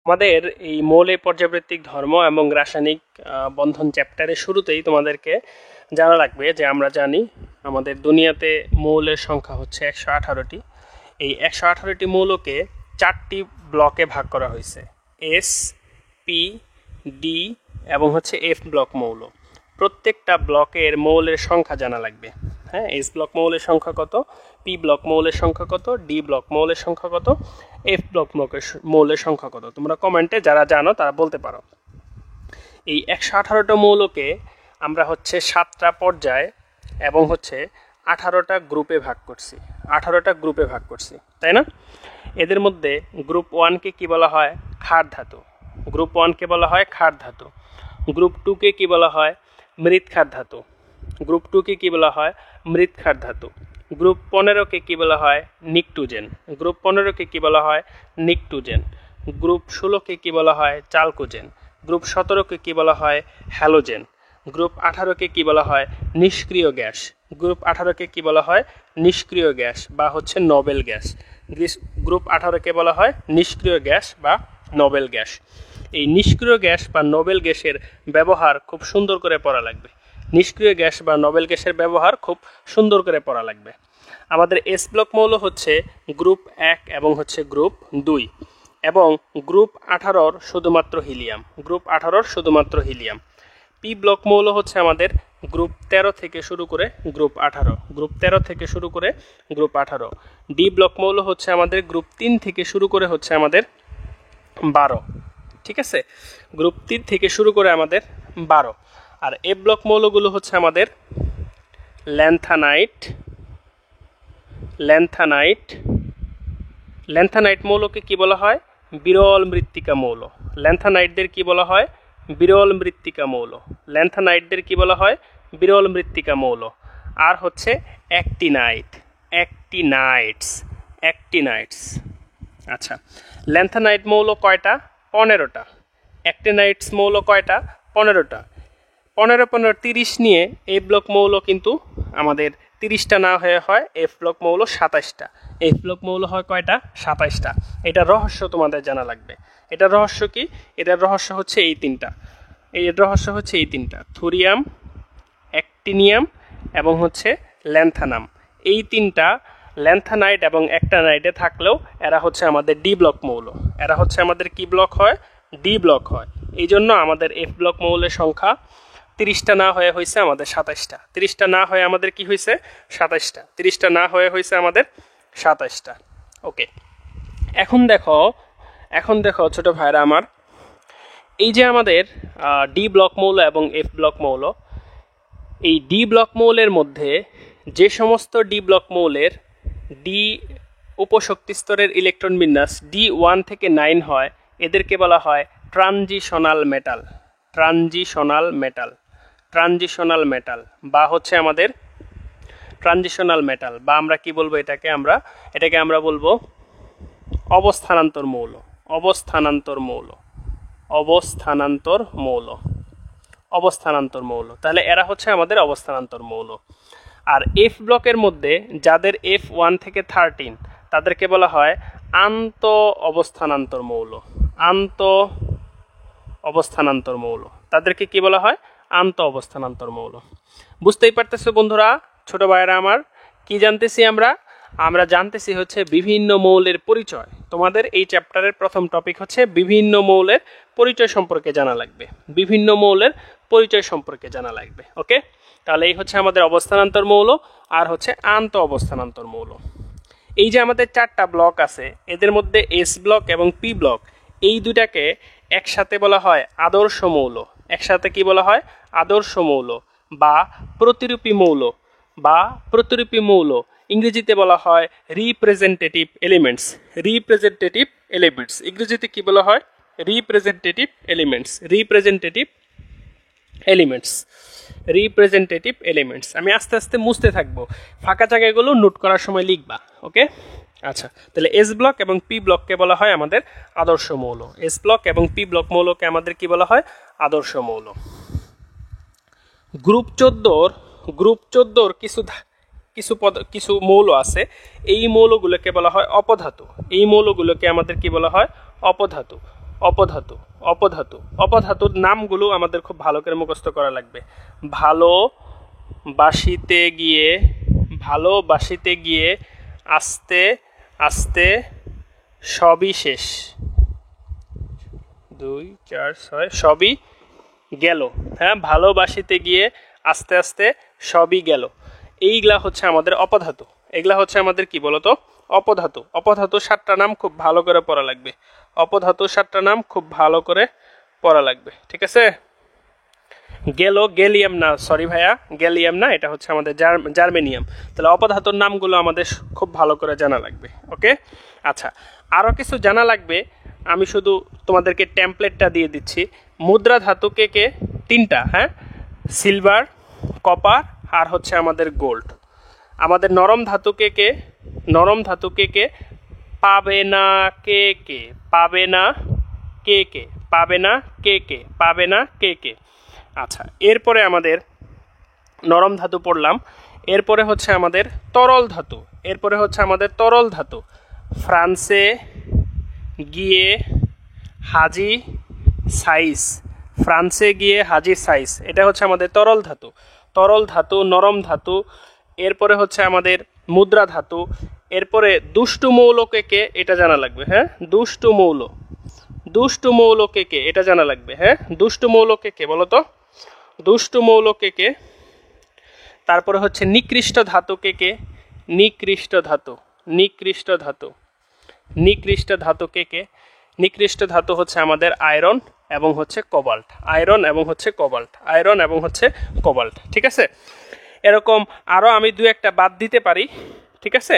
আমাদের এই মৌলিক পর্যাবৃত্তিক ধর্ম এবং রাসায়নিক বন্ধন চ্যাপ্টারের শুরুতেই তোমাদেরকে জানা লাগবে যে আমরা জানি আমাদের দুনিয়াতে মৌলের সংখ্যা হচ্ছে 118টি। এই 118টি মৌলকে 4টি ব্লকে ভাগ করা হয়েছে, এস, পি, ডি এবং হচ্ছে এফ ব্লক মৌল। প্রত্যেকটা ব্লকের মৌলের সংখ্যা জানা লাগবে। হ্যাঁ, এস ব্লক মৌলের সংখ্যা কত, পি ব্লক মৌলের সংখ্যা কত, ডি ব্লক মৌলের সংখ্যা কত, এফ ব্লক মৌলের সংখ্যা কত। তোমরা কমেন্টে যারা জানো তারা বলতে পারো। এই 118টা মৌলকে আমরা হচ্ছে 7টা পর্যায়ে এবং হচ্ছে 18টা গ্রুপে ভাগ করছি, 18টা গ্রুপে ভাগ করছি, তাই না? এদের মধ্যে গ্রুপ 1কে কি বলা হয়? ক্ষার ধাতু। গ্রুপ 1কে বলা হয় ক্ষার ধাতু। গ্রুপ 2কে কি বলা হয়? মৃৎ ক্ষার ধাতু। গ্রুপ 2কে কি বলা হয়? মৃৎ ক্ষার ধাতু। গ্রুপ 15কে কি বলা হয়? নিকটোজেন। গ্রুপ 15কে কি বলা হয়? নিকটোজেন। গ্রুপ 16কে কি বলা হয়? চালকোজেন। গ্রুপ 17কে কি বলা হয়? হ্যালোজেন। গ্রুপ 18কে কি বলা হয়? নিষ্ক্রিয় গ্যাস। গ্রুপ 18কে কি বলা হয়? নিষ্ক্রিয় গ্যাস বা হচ্ছে নোবেল গ্যাস। গ্রুপ 18কে বলা হয় নিষ্ক্রিয় গ্যাস বা নোবেল গ্যাস। এই নিষ্ক্রিয় গ্যাস বা নোবেল গ্যাসের ব্যবহার খুব সুন্দর করে পড়া লাগবে। নিষ্ক্রিয় গ্যাস বা নোবেল গ্যাসের ব্যবহার খুব সুন্দর করে পড়া লাগবে। আমাদের এস ব্লক মৌল হচ্ছে গ্রুপ 1 এবং হচ্ছে গ্রুপ 2 এবং গ্রুপ 18র শুধুমাত্র হিলিয়াম। গ্রুপ 18র শুধুমাত্র হিলিয়াম। পি ব্লক মৌল হচ্ছে আমাদের গ্রুপ 13 থেকে শুরু করে গ্রুপ 18। গ্রুপ 13 থেকে শুরু করে গ্রুপ 18। ডি ব্লক মৌল হচ্ছে আমাদের গ্রুপ 3 থেকে শুরু করে হচ্ছে আমাদের 12। ঠিক আছে, গ্রুপ 3 থেকে শুরু করে আমাদের 12। আর এ ব্লক মৌলগুলো হচ্ছে আমাদের ল্যান্থানাইট। ল্যান্থানাইট মৌলকে কি বলা হয়? বিরল মৃত্তিকা মৌল। ল্যান্থানাইটদের কি বলা হয়? বিরল মৃত্তিকা মৌল। ল্যান্থানাইটদের কি বলা হয়? বিরল মৃত্তিকা মৌল। আর হচ্ছে অ্যাক্টিনাইটস। আচ্ছা, ল্যান্থানাইট মৌল কয়টা? 15টা। অ্যাক্টিনাইটস মৌল কয়টা? 15টা। 15 15 30 নিয়ে এ ব্লক মৌল কিন্তু আমাদের 30টা না হয়ে হয় এফ ব্লক মৌল 27টা। এফ ব্লক মৌল হয় কয়টা? 27টা। এটা রহস্য তোমাদের জানা লাগবে। এটার রহস্য কি? এটার রহস্য হচ্ছে এই তিনটা, থুরিয়াম, অ্যাক্টিনিয়াম এবং হচ্ছে ল্যান্থানাম। এই তিনটা ল্যান্থানাইট এবং অ্যাক্টানাইটে থাকলেও এরা হচ্ছে আমাদের ডি ব্লক মৌল। এরা হচ্ছে আমাদের কি ব্লক হয়? ডি ব্লক হয়। এই জন্য আমাদের এফ ব্লক মৌলের সংখ্যা 30টা না হয়ে হয়েছে আমাদের 27টা। 30টা না হয়ে আমাদের কি হয়েছে? 27টা। 30টা না হয়ে হয়েছে আমাদের 27টা। ওকে, এখন দেখো ছোট ভাইরা আমার, এই যে আমাদের ডি ব্লক মৌল এবং এফ ব্লক মৌল, এই ডি ব্লক মৌলের মধ্যে যে সমস্ত ডি ব্লক মৌলের ডি উপশক্তি স্তরের ইলেকট্রন বিন্যাস D1 থেকে 9 হয়, এদেরকে বলা হয় ট্রানজিশনাল মেটাল বা হচ্ছে আমাদের ট্রানজিশনাল মেটাল, বা আমরা কি বলবো এটাকে আমরা বলবো অবস্থানান্তর মৌল। তাহলে এরা হচ্ছে আমাদের অবস্থানান্তর মৌল। আর এফ ব্লকের মধ্যে যাদের F1 থেকে 13 তাদেরকে বলা হয় আন্ত অবস্থানান্তর মৌল। তাদেরকে কি বলা হয়? আন্ত অবস্থানান্তর মৌল। বুঝতেই পারতেছো বন্ধুরা, ছোট ভাইয়েরা আমার, কি জানতেছি আমরা জানতেছি হচ্ছে বিভিন্ন মৌলের পরিচয়। তোমাদের এই চ্যাপ্টারের প্রথম টপিক হচ্ছে বিভিন্ন মৌলের পরিচয় সম্পর্কে জানা লাগবে। ওকে, তাহলে এই হচ্ছে আমাদের অবস্থানান্তর মৌল আর হচ্ছে আন্ত অবস্থানান্তর মৌল। এই যে আমাদের 4টা ব্লক আছে, এদের মধ্যে এস ব্লক এবং পি ব্লক, এই দুটাকে একসাথে বলা হয় আদর্শ মৌল। একসাথে কি বলা হয়? আদর্শ মৌল বা প্রতিরূপী মৌল। ইংরেজিতে বলা হয় রিপ্রেজেন্টেটিভ এলিমেন্টস। ইংরেজিতে কি বলা হয়? Representative elements. আমি আস্তে আস্তে মুছতে থাকবো, ফাঁকা জায়গাগুলো নোট করার সময় লিখবা। ওকে, আচ্ছা, তাহলে এস ব্লক এবং পি ব্লককে বলা হয় আমাদের আদর্শ মৌল। এস ব্লক এবং পি ব্লক মৌলকে আমাদের কি বলা হয়? আদর্শ মৌল। গ্রুপ 14 কিছু মৌল আছে, এই মৌলগুলোকে বলা হয় অপধাতু। এই মৌলগুলোকে আমাদের কি বলা হয়? অপধাতু। অপধাতু অপধাতু অপধাতুর নামগুলো আমাদের খুব ভালো করে মুখস্থ করা লাগবে। ভালোবাসিতে গিয়ে আস্তে আস্তে সবই শেষ, 2 4 6 সবই গেল। হ্যাঁ, ভালোবাসিতে গিয়ে আস্তে আস্তে সবই গেল। এইগুলা হচ্ছে আমাদের অপধাতু। এগুলা হচ্ছে আমাদের কি বলতো? অপধাতু। অপধাতু 7টা নাম খুব ভালো করে পড়া লাগবে। অপধাতু 7টা নাম খুব ভালো করে পড়া লাগবে, ঠিক আছে? গেলিয়াম না, সরি ভাইয়া, গ্যালিয়াম না, এটা হচ্ছে আমাদের জার্মেনিয়াম। তাহলে অপধাতুর নামগুলো আমাদের খুব ভালো করে জানা লাগবে। ওকে, আচ্ছা, আরও কিছু জানা লাগবে। আমি শুধু তোমাদেরকে টেমপ্লেটটা দিয়ে দিচ্ছি। মুদ্রা ধাতু কে 3টা, হ্যাঁ, সিলভার, কপার আর হচ্ছে আমাদের গোল্ড। আমাদের নরম ধাতু কে নরম ধাতু কে পাবে না পাবে না পাবে না পাবে না আচ্ছা, এরপরে আমাদের নরম ধাতু পড়লাম। এরপরে হচ্ছে আমাদের তরল ধাতু। ফ্রান্সে গিয়ে হাজি সাইজ, এটা হচ্ছে আমাদের তরল ধাতু, নরম ধাতু। এরপরে হচ্ছে আমাদের মুদ্রা ধাতু। এরপরে দুষ্টু মৌল কে এটা জানা লাগবে। হ্যাঁ, দুষ্টু মৌল কে এটা জানা লাগবে। হ্যাঁ, দুষ্টু মৌল কে বলো তো? দুষ্টু মৌল কে। তারপরে হচ্ছে নিকৃষ্ট ধাতু কে নিকৃষ্ট ধাতু হচ্ছে আমাদের আয়রন এবং হচ্ছে কোবাল্ট। ঠিক আছে, এরকম আরো আমি 2-1টা বাদ দিতে পারি। ঠিক আছে,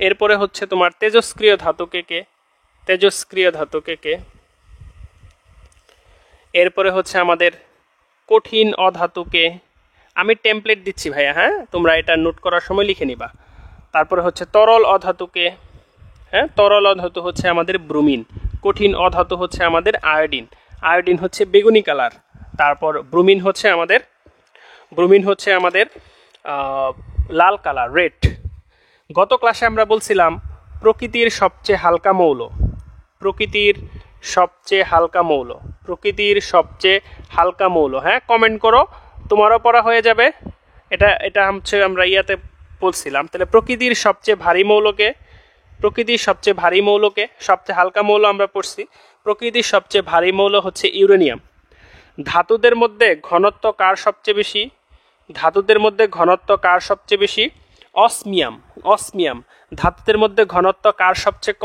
এরপরে হচ্ছে তোমার তেজস্ক্রিয় ধাতু কে। এরপরে হচ্ছে আমাদের কঠিন অধাতুকে। আমি টেমপ্লেট দিচ্ছি ভাইয়া, হ্যাঁ, তোমরা এটা নোট করার সময় লিখে নিবা। তারপরে হচ্ছে তরল অধাতুকে। হ্যাঁ, তরল অধাতু হচ্ছে আমাদের ব্রোমিন। কঠিন অধাতু হচ্ছে আমাদের আয়োডিন হচ্ছে বেগুনি কালার। তারপর ব্রোমিন হচ্ছে আমাদের লাল কালার, রেড। গত ক্লাসে আমরা বলছিলাম প্রকৃতির সবচেয়ে হালকা মৌল। হ্যাঁ, কমেন্ট করো, তোমারও পড়া হয়ে যাবে। এটা হচ্ছে আমরা ইয়াতে বলছিলাম। তাহলে প্রকৃতির সবচেয়ে ভারী মৌলকে, সবচেয়ে হালকা মৌল আমরা পড়ছি। প্রকৃতির সবচেয়ে ভারী মৌল হচ্ছে ইউরেনিয়াম। ধাতুদের মধ্যে ঘনত্ব কার সবচেয়ে বেশি? অসমিয়াম। ধাতুদের মধ্যে ঘনত্ব কার সবচেয়ে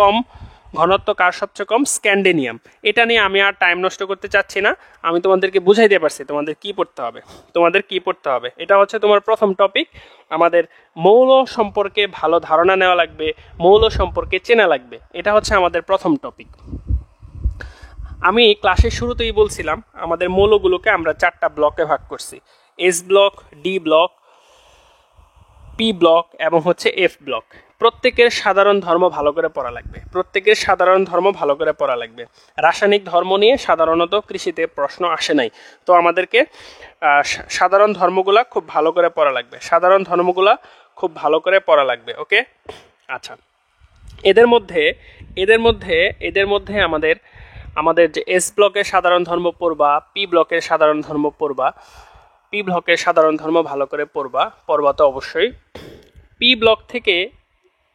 কম? স্ক্যান্ডেনিয়াম। এটা নিয়ে আমি আর টাইম নষ্ট করতে চাচ্ছি না, আমি তোমাদেরকে বুঝাইতে পারছি তোমাদের কি পড়তে হবে। এটা হচ্ছে তোমার প্রথম টপিক। আমাদের মৌল সম্পর্কে ভালো ধারণা নেওয়া লাগবে, মৌল সম্পর্কে চেনা লাগবে। এটা হচ্ছে আমাদের প্রথম টপিক। আমি ক্লাসের শুরুতেই বলছিলাম আমাদের মৌলগুলোকে আমরা 4টা ব্লকে ভাগ করছি: S block, D block, P block এবং হচ্ছে এফ ব্লক। প্রত্যেকের সাধারণ ধর্ম ভালো করে পড়া লাগবে। রাসায়নিক ধর্ম নিয়ে সাধারণত কৃষিতে প্রশ্ন আসে নাই, তো আমাদেরকে সাধারণ ধর্মগুলা খুব ভালো করে পড়া লাগবে। ওকে, আচ্ছা, এদের মধ্যে আমাদের যে এস ব্লকের সাধারণ ধর্ম পড়বা, পি ব্লকের সাধারণ ধর্ম পড়বা। পি ব্লকের সাধারণ ধর্ম ভালো করে পড়বা তো অবশ্যই। পি ব্লক থেকে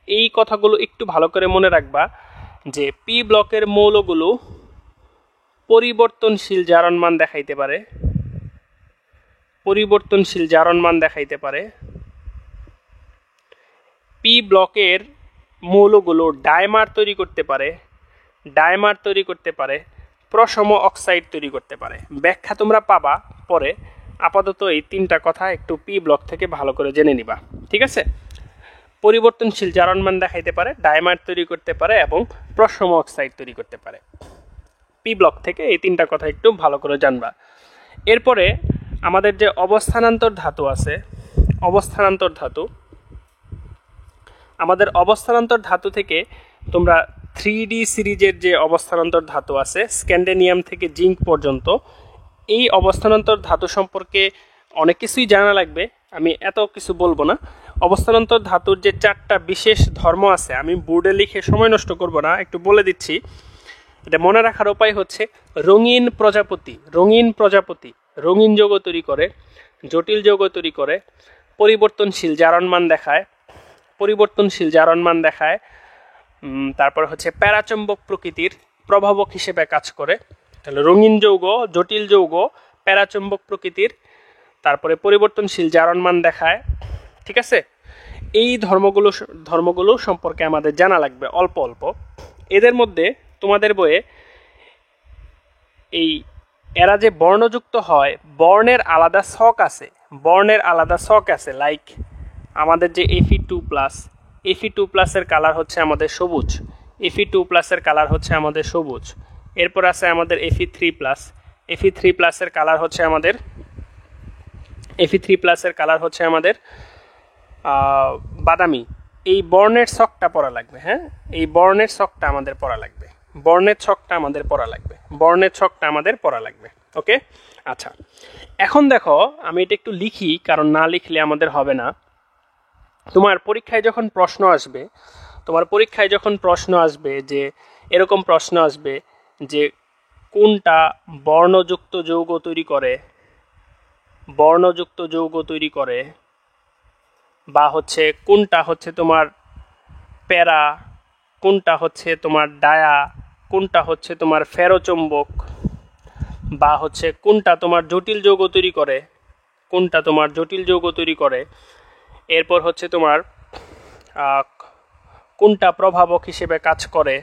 এই কথাগুলো একটু ভালো করে মনে রাখবা যে পি ব্লকের মৌলগুলো পরিবর্তনশীল জারণ মান দেখাইতে পারে। পি ব্লকের মৌলগুলো ডায়মার তৈরি করতে পারে, প্রশম অক্সাইড তৈরি করতে পারে। ব্যাখ্যা তোমরা পাবা পরে, আপাতত এই 3টা কথা একটু পি ব্লক থেকে ভালো করে জেনে নিবা। ঠিক আছে, পরিবর্তনশীল জারণ মান দেখাইতে পারে, ডায়মার তৈরি করতে পারে এবং প্রশম অক্সাইড তৈরি করতে পারে। পি ব্লক থেকে এই 3টা কথা একটু ভালো করে জানবা। এরপরে আমাদের যে অবস্থানান্তর ধাতু থেকে তোমরা 3D সিরিজের যে অবস্থানান্তর ধাতু আছে, স্ক্যান্ডেনিয়াম থেকে জিঙ্ক পর্যন্ত, এই অবস্থানান্তর ধাতু সম্পর্কে অনেক কিছুই জানা লাগবে। আমি এত কিছু বলবো না। অবস্থানান্তর ধাতুর যে 4টা বিশেষ ধর্ম আছে, আমি বোর্ডে লিখে সময় নষ্ট করব না, একটু বলে দিচ্ছি। এটা মনে রাখার উপায় হচ্ছে রঙিন প্রজাপতি, রঙিন প্রজাপতি রঙিন যৌগ তৈরি করে, জটিল যৌগ তৈরি করে, পরিবর্তনশীল জারণমান দেখায়, পরিবর্তনশীল জারণমান দেখায়, তারপর হচ্ছে প্যারাচুম্বক প্রকৃতির প্রভাবক হিসেবে কাজ করে। তাহলে রঙিন যৌগ, জটিল যৌগ, প্যারাচুম্বক প্রকৃতির, তারপরে পরিবর্তনশীল জারণমান দেখায়। ঠিক আছে, এই ধর্মগুলো সম্পর্কে আমাদের জানা লাগবে অল্প অল্প। এদের মধ্যে তোমাদের বইয়ে এই এরা যে বর্ণযুক্ত হয়, বর্ণের আলাদা ছক আছে, বর্ণের আলাদা ছক আছে। লাইক আমাদের যে Fe2+, Fe2+ এর কালার হচ্ছে আমাদের সবুজ, Fe2+ এর কালার হচ্ছে আমাদের সবুজ। এরপর আছে আমাদের Fe3+, Fe3+ এর কালার হচ্ছে আমাদের Fe3+ এর কালার হচ্ছে আমাদের বাদামি। এই বর্ণের ছকটা পড়া লাগবে। হ্যাঁ, এই বর্ণের ছকটা আমাদের পড়া লাগবে, বর্ণের ছকটা আমাদের পড়া লাগবে, বর্ণের ছকটা আমাদের পড়া লাগবে। ওকে, আচ্ছা, এখন দেখো আমি এটা একটু লিখি, কারণ না লিখলে আমাদের হবে না। তোমার পরীক্ষায় যখন প্রশ্ন আসবে, তোমার পরীক্ষায় যখন প্রশ্ন আসবে যে এরকম প্রশ্ন আসবে যে কোনটা বর্ণযুক্ত যৌগ তৈরি করে, বর্ণযুক্ত যৌগ তৈরি করে, বা হচ্ছে কোনটা হচ্ছে তোমার প্যারা, কোনটা হচ্ছে তোমার ডায়া, কোনটা হচ্ছে তোমার ফেরোচুম্বক, বা হচ্ছে কোনটা তোমার জটিল যৌগ তৈরি করে, কোনটা তোমার জটিল যৌগ তৈরি করে, এরপর হচ্ছে তোমার কোনটা প্রভাবক হিসেবে কাজ করে,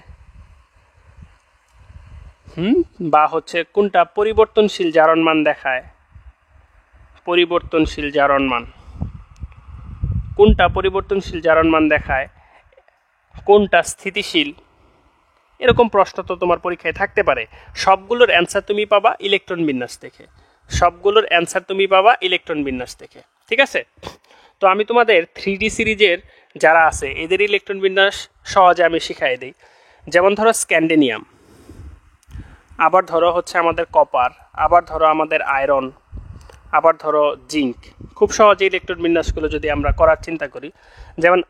বা হচ্ছে কোনটা পরিবর্তনশীল জারণমান দেখায়, পরিবর্তনশীল জারণমান, কোনটা পরিবর্তনশীল জারণমান দেখায়, কোনটা স্থিতিশীল। এরকম প্রশ্ন তো তোমার পরীক্ষায় থাকতে পারে। সবগুলোর অ্যান্সার তুমি পাবা ইলেকট্রন বিন্যাস থেকে, সবগুলোর অ্যান্সার তুমি পাবা ইলেকট্রন বিন্যাস থেকে। ঠিক আছে, তো আমি তোমাদের 3D সিরিজের যারা আছে এদের ইলেকট্রন বিন্যাস সহজে আমি শিখাই দিই। যেমন ধরো স্ক্যান্ডেনিয়াম, আবার ধরো হচ্ছে আমাদের কপার, আবার ধরো আমাদের আয়রন, আবার ধরো জিঙ্ক। খুব সহজে ইলেকট্রন বিন্যাসগুলো যদি আমরা করার চিন্তা করি, যেমন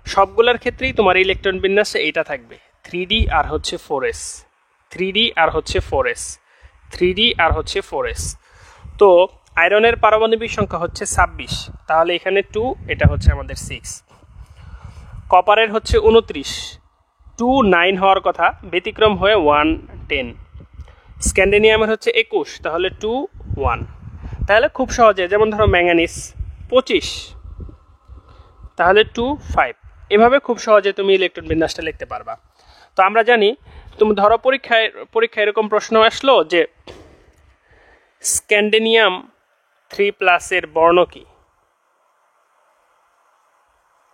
সবগুলোর ক্ষেত্রেই তোমার ইলেকট্রন বিন্যাসে এইটা থাকবে 3D আর হচ্ছে 4s, 3D আর হচ্ছে 4s, 3D আর হচ্ছে 4s। তো আয়রনের পারমাণবিক সংখ্যা হচ্ছে 26, তাহলে এখানে 2, এটা হচ্ছে আমাদের 6। কপারের হচ্ছে 29, 2 9 হওয়ার কথা, ব্যতিক্রম হয়ে 1 10। স্ক্যান্ডেনিয়ামের হচ্ছে 21, তাহলে 2 1। তাহলে খুব সহজে, যেমন ধরো ম্যাঙ্গানিজ 25, তাহলে 2 5। এভাবে খুব সহজে তুমি ইলেকট্রন বিন্যাসটা লিখতে পারবা। তো আমরা জানি, তুমি ধরো পরীক্ষায় এরকম প্রশ্ন আসলো যে স্ক্যান্ডেনিয়াম 3+ এর বর্ণ কি,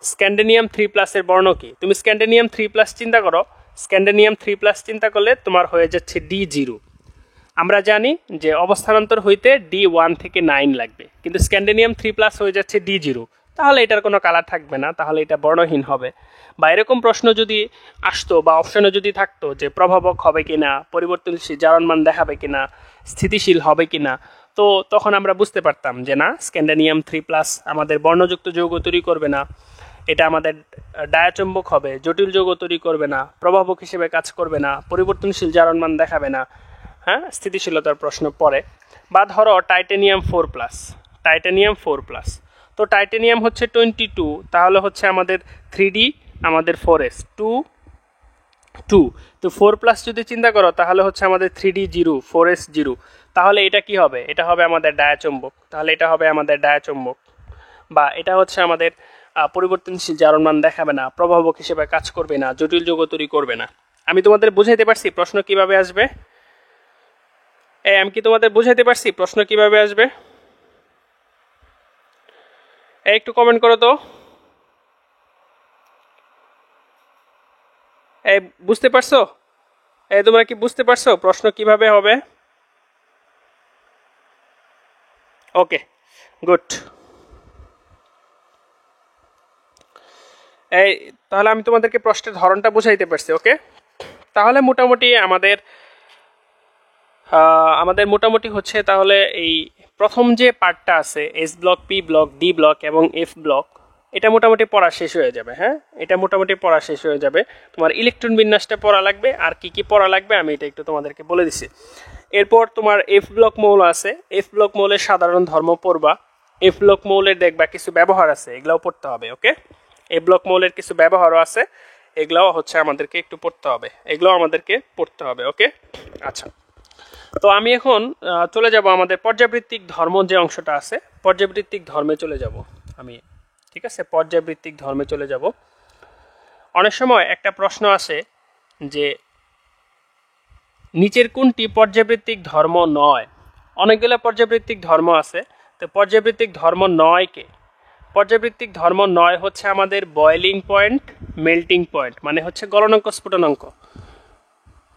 স্ক্যান্ডেনিয়াম 3+ এর বর্ণ কি। তুমি স্ক্যান্ডেনিয়াম 3+ চিন্তা করো, স্ক্যান্ডেনিয়াম 3+ চিন্তা করলে তোমার হয়ে যাচ্ছে D0। আমরা জানি যে অবস্থানান্তর হইতে D1 থেকে 9 লাগবে, কিন্তু স্ক্যান্ডেনিয়াম 3+ হয়ে যাচ্ছে D0, তাহলে এটার কোনো কালার থাকবে না, তাহলে এটা বর্ণহীন হবে। বা এরকম প্রশ্ন যদি আসতো বা অপশনে যদি থাকতো যে প্রভাবক হবে কিনা, পরিবর্তনশীল জারণমান দেখাবে কিনা, স্থিতিশীল হবে কিনা, তো তখন আমরা বুঝতে পারতাম যে না, স্ক্যান্ডেনিয়াম 3+ আমাদের বর্ণযুক্ত যৌগ তৈরি করবে না, এটা আমাদের ডায়াচুম্বক হবে, জটিল যৌগ তৈরি করবে না, প্রভাবক হিসেবে কাজ করবে না, পরিবর্তনশীল জারণমান দেখাবে না। হ্যাঁ, স্থিতিশীলতার প্রশ্ন পড়ে। বা ধরো টাইটানিয়াম 4+, টাইটানিয়াম 4+, তো টাইটানিয়াম হচ্ছে 22, তাহলে হচ্ছে আমাদের 3D, আমাদের 4s 2 2। তো 4+ যদি চিন্তা করো তাহলে হচ্ছে আমাদের 3D 0, 4s 0, তাহলে এটা কি হবে, এটা হবে আমাদের ডায়াচুম্বক, তাহলে এটা হবে আমাদের ডায়াচুম্বক। বা এটা হচ্ছে আমাদের পরিবর্তনশীল জারণমান দেখাবে না, প্রভাবক হিসেবে কাজ করবে না, জটিল যৌগ তৈরি করবে না। আমি তোমাদের বুঝাইতে পারছি প্রশ্ন কিভাবে আসবে? আমি কি তোমাদের বুঝাইতে পারছি প্রশ্ন কিভাবে আসবে? একটু কমেন্ট করো তো। বুঝতে পারছো? তোমরা কি বুঝতে পারছো প্রশ্ন কিভাবে হবে? ওকে, গুড। তাহলে আমি তোমাদেরকে প্রশ্নের ধরনটা বুঝাইতে পারছি। ওকে, তাহলে মোটামুটি আমাদের মোটামুটি হচ্ছে তাহলে এই প্রথম যে পার্টটা আছে, S block, P block, D block এবং এফ ব্লক, এটা মোটামুটি পড়া শেষ হয়ে যাবে। হ্যাঁ, এটা মোটামুটি পড়া শেষ হয়ে যাবে। তোমার ইলেকট্রন বিন্যাসটা পড়া লাগবে, আর কি কি পড়া লাগবে আমি এটা একটু তোমাদেরকে বলে দিচ্ছি। এরপর তোমার এফ ব্লক মৌল আছে, এফ ব্লক মৌলের সাধারণ ধর্ম পড়বা। এফ ব্লক মৌলের দেখবা কিছু ব্যবহার আছে, এগুলাও পড়তে হবে। ওকে, এফ ব্লক মৌলের কিছু ব্যবহারও আছে, এগুলাও হচ্ছে আমাদেরকে একটু পড়তে হবে, এগুলাও আমাদেরকে পড়তে হবে। ওকে, আচ্ছা, তো আমি এখন চলে যাব আমাদের পর্যাবৃত্তিক ধর্ম যে অংশটা আছে, পর্যাবৃত্তিক ধর্মে চলে যাব আমি। ঠিক আছে, পর্যাবৃত্তিক ধর্মে চলে যাব। অনেক সময় একটা প্রশ্ন আসে যে নিচের কোনটি পর্যাবৃত্তিক ধর্ম নয়। অনেকগুলো পর্যাবৃত্তিক ধর্ম আছে, তো পর্যাবৃত্তিক ধর্ম নয় কে? পর্যাবৃত্তিক ধর্ম নয় হচ্ছে আমাদের বয়েলিং পয়েন্ট, মেল্টিং পয়েন্ট, মানে হচ্ছে গলনাঙ্ক স্ফুটনাঙ্ক।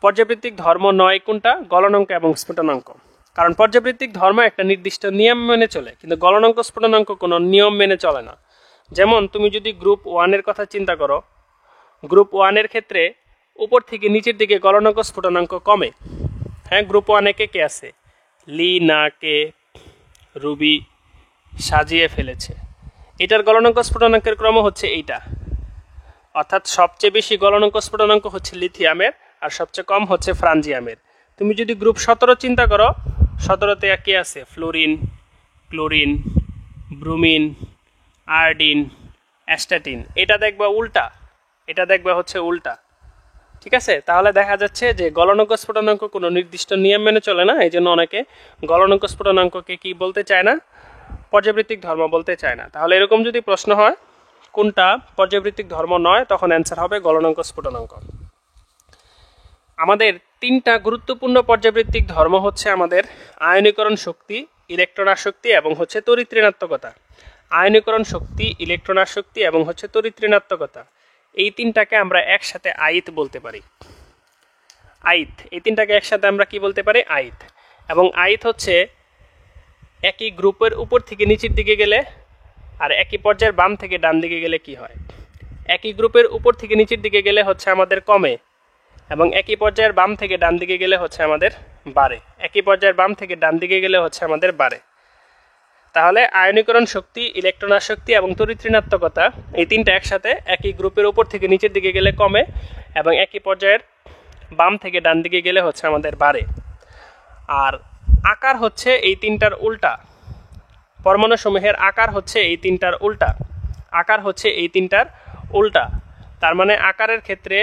পর্যাবৃত্তিক ধর্ম নয় কোনটা? গলনাঙ্ক এবং স্ফুটনাঙ্ক। কারণ পর্যাবৃত্তিক ধর্ম একটা নির্দিষ্ট নিয়ম মেনে চলে, কিন্তু গলনাঙ্ক স্ফুটনাঙ্ক কোনো নিয়ম মেনে চলে না। যেমন তুমি যদি গ্রুপ 1-এর কথা চিন্তা করো, গ্রুপ 1-এর ক্ষেত্রে উপর থেকে নিচের দিকে গলনাঙ্ক স্ফুটনাঙ্ক কমে। হ্যাঁ, গ্রুপ 1-এ কে কে আছে? লি, না, কে, রুবি সাজিয়ে ফেলেছে। এটার গলনাঙ্ক স্ফুটনাঙ্কের ক্রম হচ্ছে এইটা, অর্থাৎ সবচেয়ে বেশি গলনাঙ্ক স্ফুটনাঙ্ক হচ্ছে লিথিয়ামের, আর সবচেয়ে কম হচ্ছে ফ্রাঞ্জিয়ামের। তুমি যদি গ্রুপ 17 চিন্তা করো, 17-তে কে আছে? Fluorine, chlorine, bromine, iodine, astatine. এটা দেখবা উল্টা, এটা দেখবা হচ্ছে উল্টা। ঠিক আছে, তাহলে দেখা যাচ্ছে যে গলনাঙ্ক স্ফুটনাঙ্ক কোনো নির্দিষ্ট নিয়ম মেনে চলে না, এই জন্য অনেকে গলনাঙ্ক স্ফুটনাঙ্ককে কি বলতে চায় না? পর্যাবৃত্তিক ধর্ম বলতে চায় না। তাহলে এরকম যদি প্রশ্ন হয় কোনটা পর্যাবৃত্তিক ধর্ম নয়, তখন অ্যান্সার হবে গলনাঙ্ক স্ফুটনাঙ্ক। আমাদের 3টা গুরুত্বপূর্ণ পর্যাবৃত্তিক ধর্ম হচ্ছে আমাদের আয়নীকরণ শক্তি, ইলেকট্রন আসক্তি এবং হচ্ছে তড়িৎ ঋণাত্মকতা। আয়নীকরণ শক্তি, ইলেকট্রন আসক্তি এবং হচ্ছে তড়িৎ ঋণাত্মকতা, এই 3টাকে আমরা একসাথে আয়িত বলতে পারি। আয়িত, এই 3টাকে একসাথে আমরা কি বলতে পারি? আয়িত। এবং আয়িত হচ্ছে একই গ্রুপের উপর থেকে নিচের দিকে গেলে আর একই পর্যায়ের বাম থেকে ডান দিকে গেলে কি হয়? একই গ্রুপের উপর থেকে নিচের দিকে গেলে হচ্ছে আমাদের কমে, এবং একই পর্যায়ের বাম থেকে ডান দিকে গেলে হচ্ছে আমাদের বাড়ে। একই পর্যায়ের বাম থেকে ডান দিকে গেলে হচ্ছে আমাদের বাড়ে। তাহলে আয়নীকরণ শক্তি, ইলেকট্রন আসক্তি এবং তড়িৎ ঋণাত্মকতা, এই 3টা একসাথে একই গ্রুপের উপর থেকে নিচের দিকে গেলে কমে, এবং একই পর্যায়ের বাম থেকে ডান দিকে গেলে হচ্ছে আমাদের বাড়ে। আর আকার হচ্ছে এই 3টার উল্টা, পরমাণু সমূহের আকার হচ্ছে এই 3টার উল্টা, আকার হচ্ছে এই 3টার উল্টা। তার মানে আকারের ক্ষেত্রে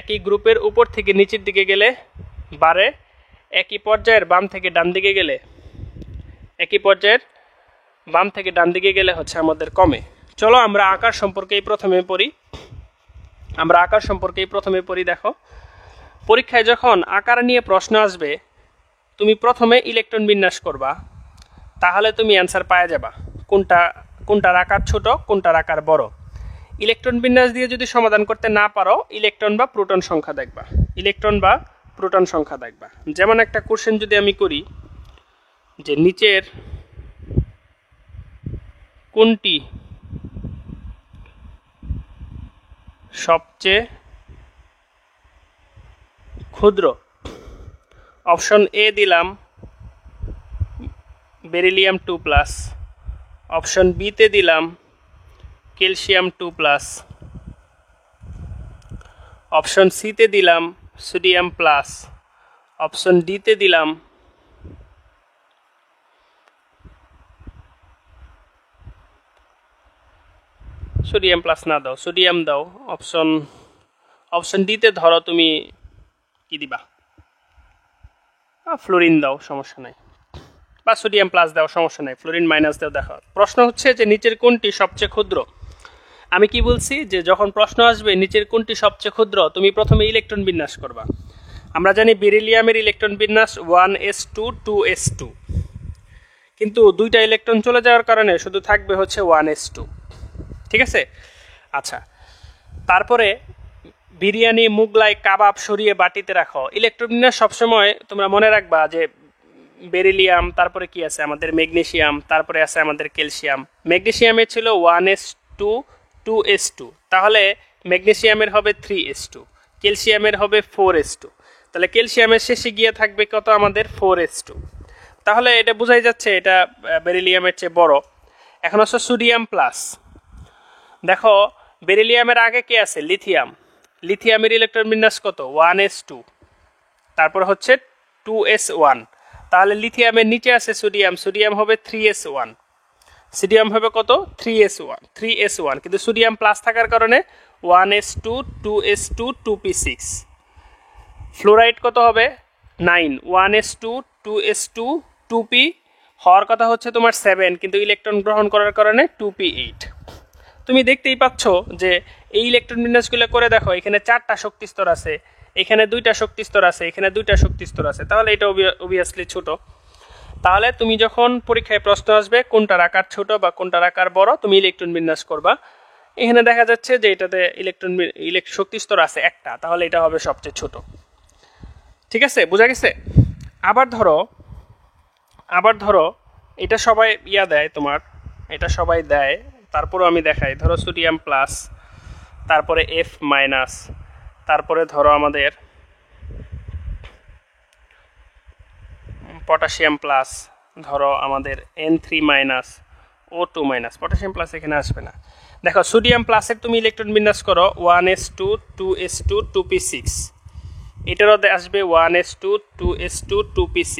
একই গ্রুপের উপর থেকে নিচের দিকে গেলে বাড়ে, একই পর্যায়ের বাম থেকে ডান দিকে গেলে, একই পর্যায়ের বাম থেকে ডান দিকে গেলে হচ্ছে আমাদের কমে। চলো আমরা আকার সম্পর্কেই প্রথমে পড়ি। দেখো, পরীক্ষায় যখন আকার নিয়ে প্রশ্ন আসবে, তুমি প্রথমে ইলেকট্রন বিন্যাস করবা, তাহলে তুমি অ্যান্সার পাওয়া যাবা কোনটার আকার ছোট, কোনটার আকার বড়। ইলেকট্রন বিন্যাস দিয়ে যদি সমাধান করতে না পারো, ইলেকট্রন বা প্রোটন সংখ্যা দেখবা, ইলেকট্রন বা প্রোটন সংখ্যা দেখবা। যেমন একটা কোশ্চেন যদি আমি করি যে নিচের কোনটি সবচেয়ে ক্ষুদ্র? অপশন এ দিলাম বেরিলিয়াম 2+, অপশন বিতে দিলাম ক্যালসিয়াম 2+, অপশন সিতে দিলাম সোডিয়াম প্লাস, অপশন ডিতে দিলাম সোডিয়াম প্লাস না দাও, সোডিয়াম দাও। অপশন ডিতে ধরো তুমি কি দিবা? ফ্লোরিন দাও, সমস্যা নাই, বা সোডিয়াম প্লাস দাও, সমস্যা নাই, ফ্লোরিন মাইনাস দাও। দেখো, প্রশ্ন হচ্ছে যে নিচের কোনটি সবচেয়ে ক্ষুদ্র। আমি কি বলছি যে যখন প্রশ্ন আসবে নিচের কোনটি সবচেয়ে ক্ষুদ্র, তুমি প্রথমে ইলেকট্রন বিন্যাস করবা। আমরা জানি বেরিলিয়ামের ইলেকট্রন বিন্যাস 1s2 2s2, কিন্তু 2টা ইলেকট্রন চলে যাওয়ার কারণে শুধু থাকবে হচ্ছে 1s2। ঠিক আছে, আচ্ছা। তারপরে বিরিয়ানি, মুগলাই, কাবাব সরিয়ে বাটিতে রাখো। ইলেকট্রন বিন্যাস সবসময় তোমরা মনে রাখবা যে বেরিলিয়াম, তারপরে কি আছে আমাদের ম্যাগনেসিয়াম, তারপরে আছে আমাদের ক্যালসিয়াম। ম্যাগনেসিয়ামের ছিল 1s2 2s2, তাহলে ম্যাগনেসিয়ামের হবে 3s2, ক্যালসিয়ামের হবে 4s2, তাহলে ক্যালসিয়ামের শেষে গিয়ে থাকবে কত? আমাদের 4s2। তাহলে এটা বোঝাই যাচ্ছে এটা বেরিলিয়ামের চেয়ে বড়। এখন হচ্ছে সোডিয়াম প্লাস। দেখো বেরিলিয়ামের আগে কি আছে? লিথিয়াম। লিথিয়ামের ইলেকট্রন বিন্যাস কত? 1s2, তারপর হচ্ছে 2s1। তাহলে লিথিয়ামের নিচে আছে সোডিয়াম, সোডিয়াম হবে 3s1। সোডিয়াম হবে কত? 3s1, কিন্তু সোডিয়াম প্লাস থাকার কারণে 1s2, 2s2, 2p6। ফ্লোরাইড কত হবে? 9, 1s2, 2s2, 2p হওয়ার কথা হচ্ছে তোমার 7, কিন্তু ইলেকট্রন গ্রহণ করার কারণে 2p8। তুমি দেখতেই পাচ্ছ যে এই ইলেকট্রন বিন্যাসগুলো করে দেখো, এখানে 4টা শক্তি স্তর আছে, এখানে 2টা শক্তি স্তর আছে, এখানে 2টা শক্তি স্তর আছে, তাহলে এটা অবভিয়াসলি ছোট। তাহলে তুমি যখন পরীক্ষায় প্রশ্ন আসবে কোনটার আকার ছোট বা কোনটার আকার বড়, তুমি ইলেকট্রন বিন্যাস করবা। এখানে দেখা যাচ্ছে যে এটাতে শক্তি স্তর আছে একটা, তাহলে এটা হবে সবচেয়ে ছোট। ঠিক আছে, বোঝা গেছে? আবার ধরো এটা সবাই দেয় তোমার, এটা সবাই দেয়, তারপরে আমি দেখাই। ধরো সোডিয়াম প্লাস, তারপরে F মাইনাস, তারপরে ধরো আমাদের পটাশিয়াম প্লাস, ধরো আমাদের N3 minus, O2 minus. Potassium plus এখানে আসবে না। দেখো সোডিয়াম প্লাসের তুমি ইলেকট্রন বিন্যাস করো 1s2, 2s2, 2p6। এটারও আসবে 1s2, 2s2, 2p6,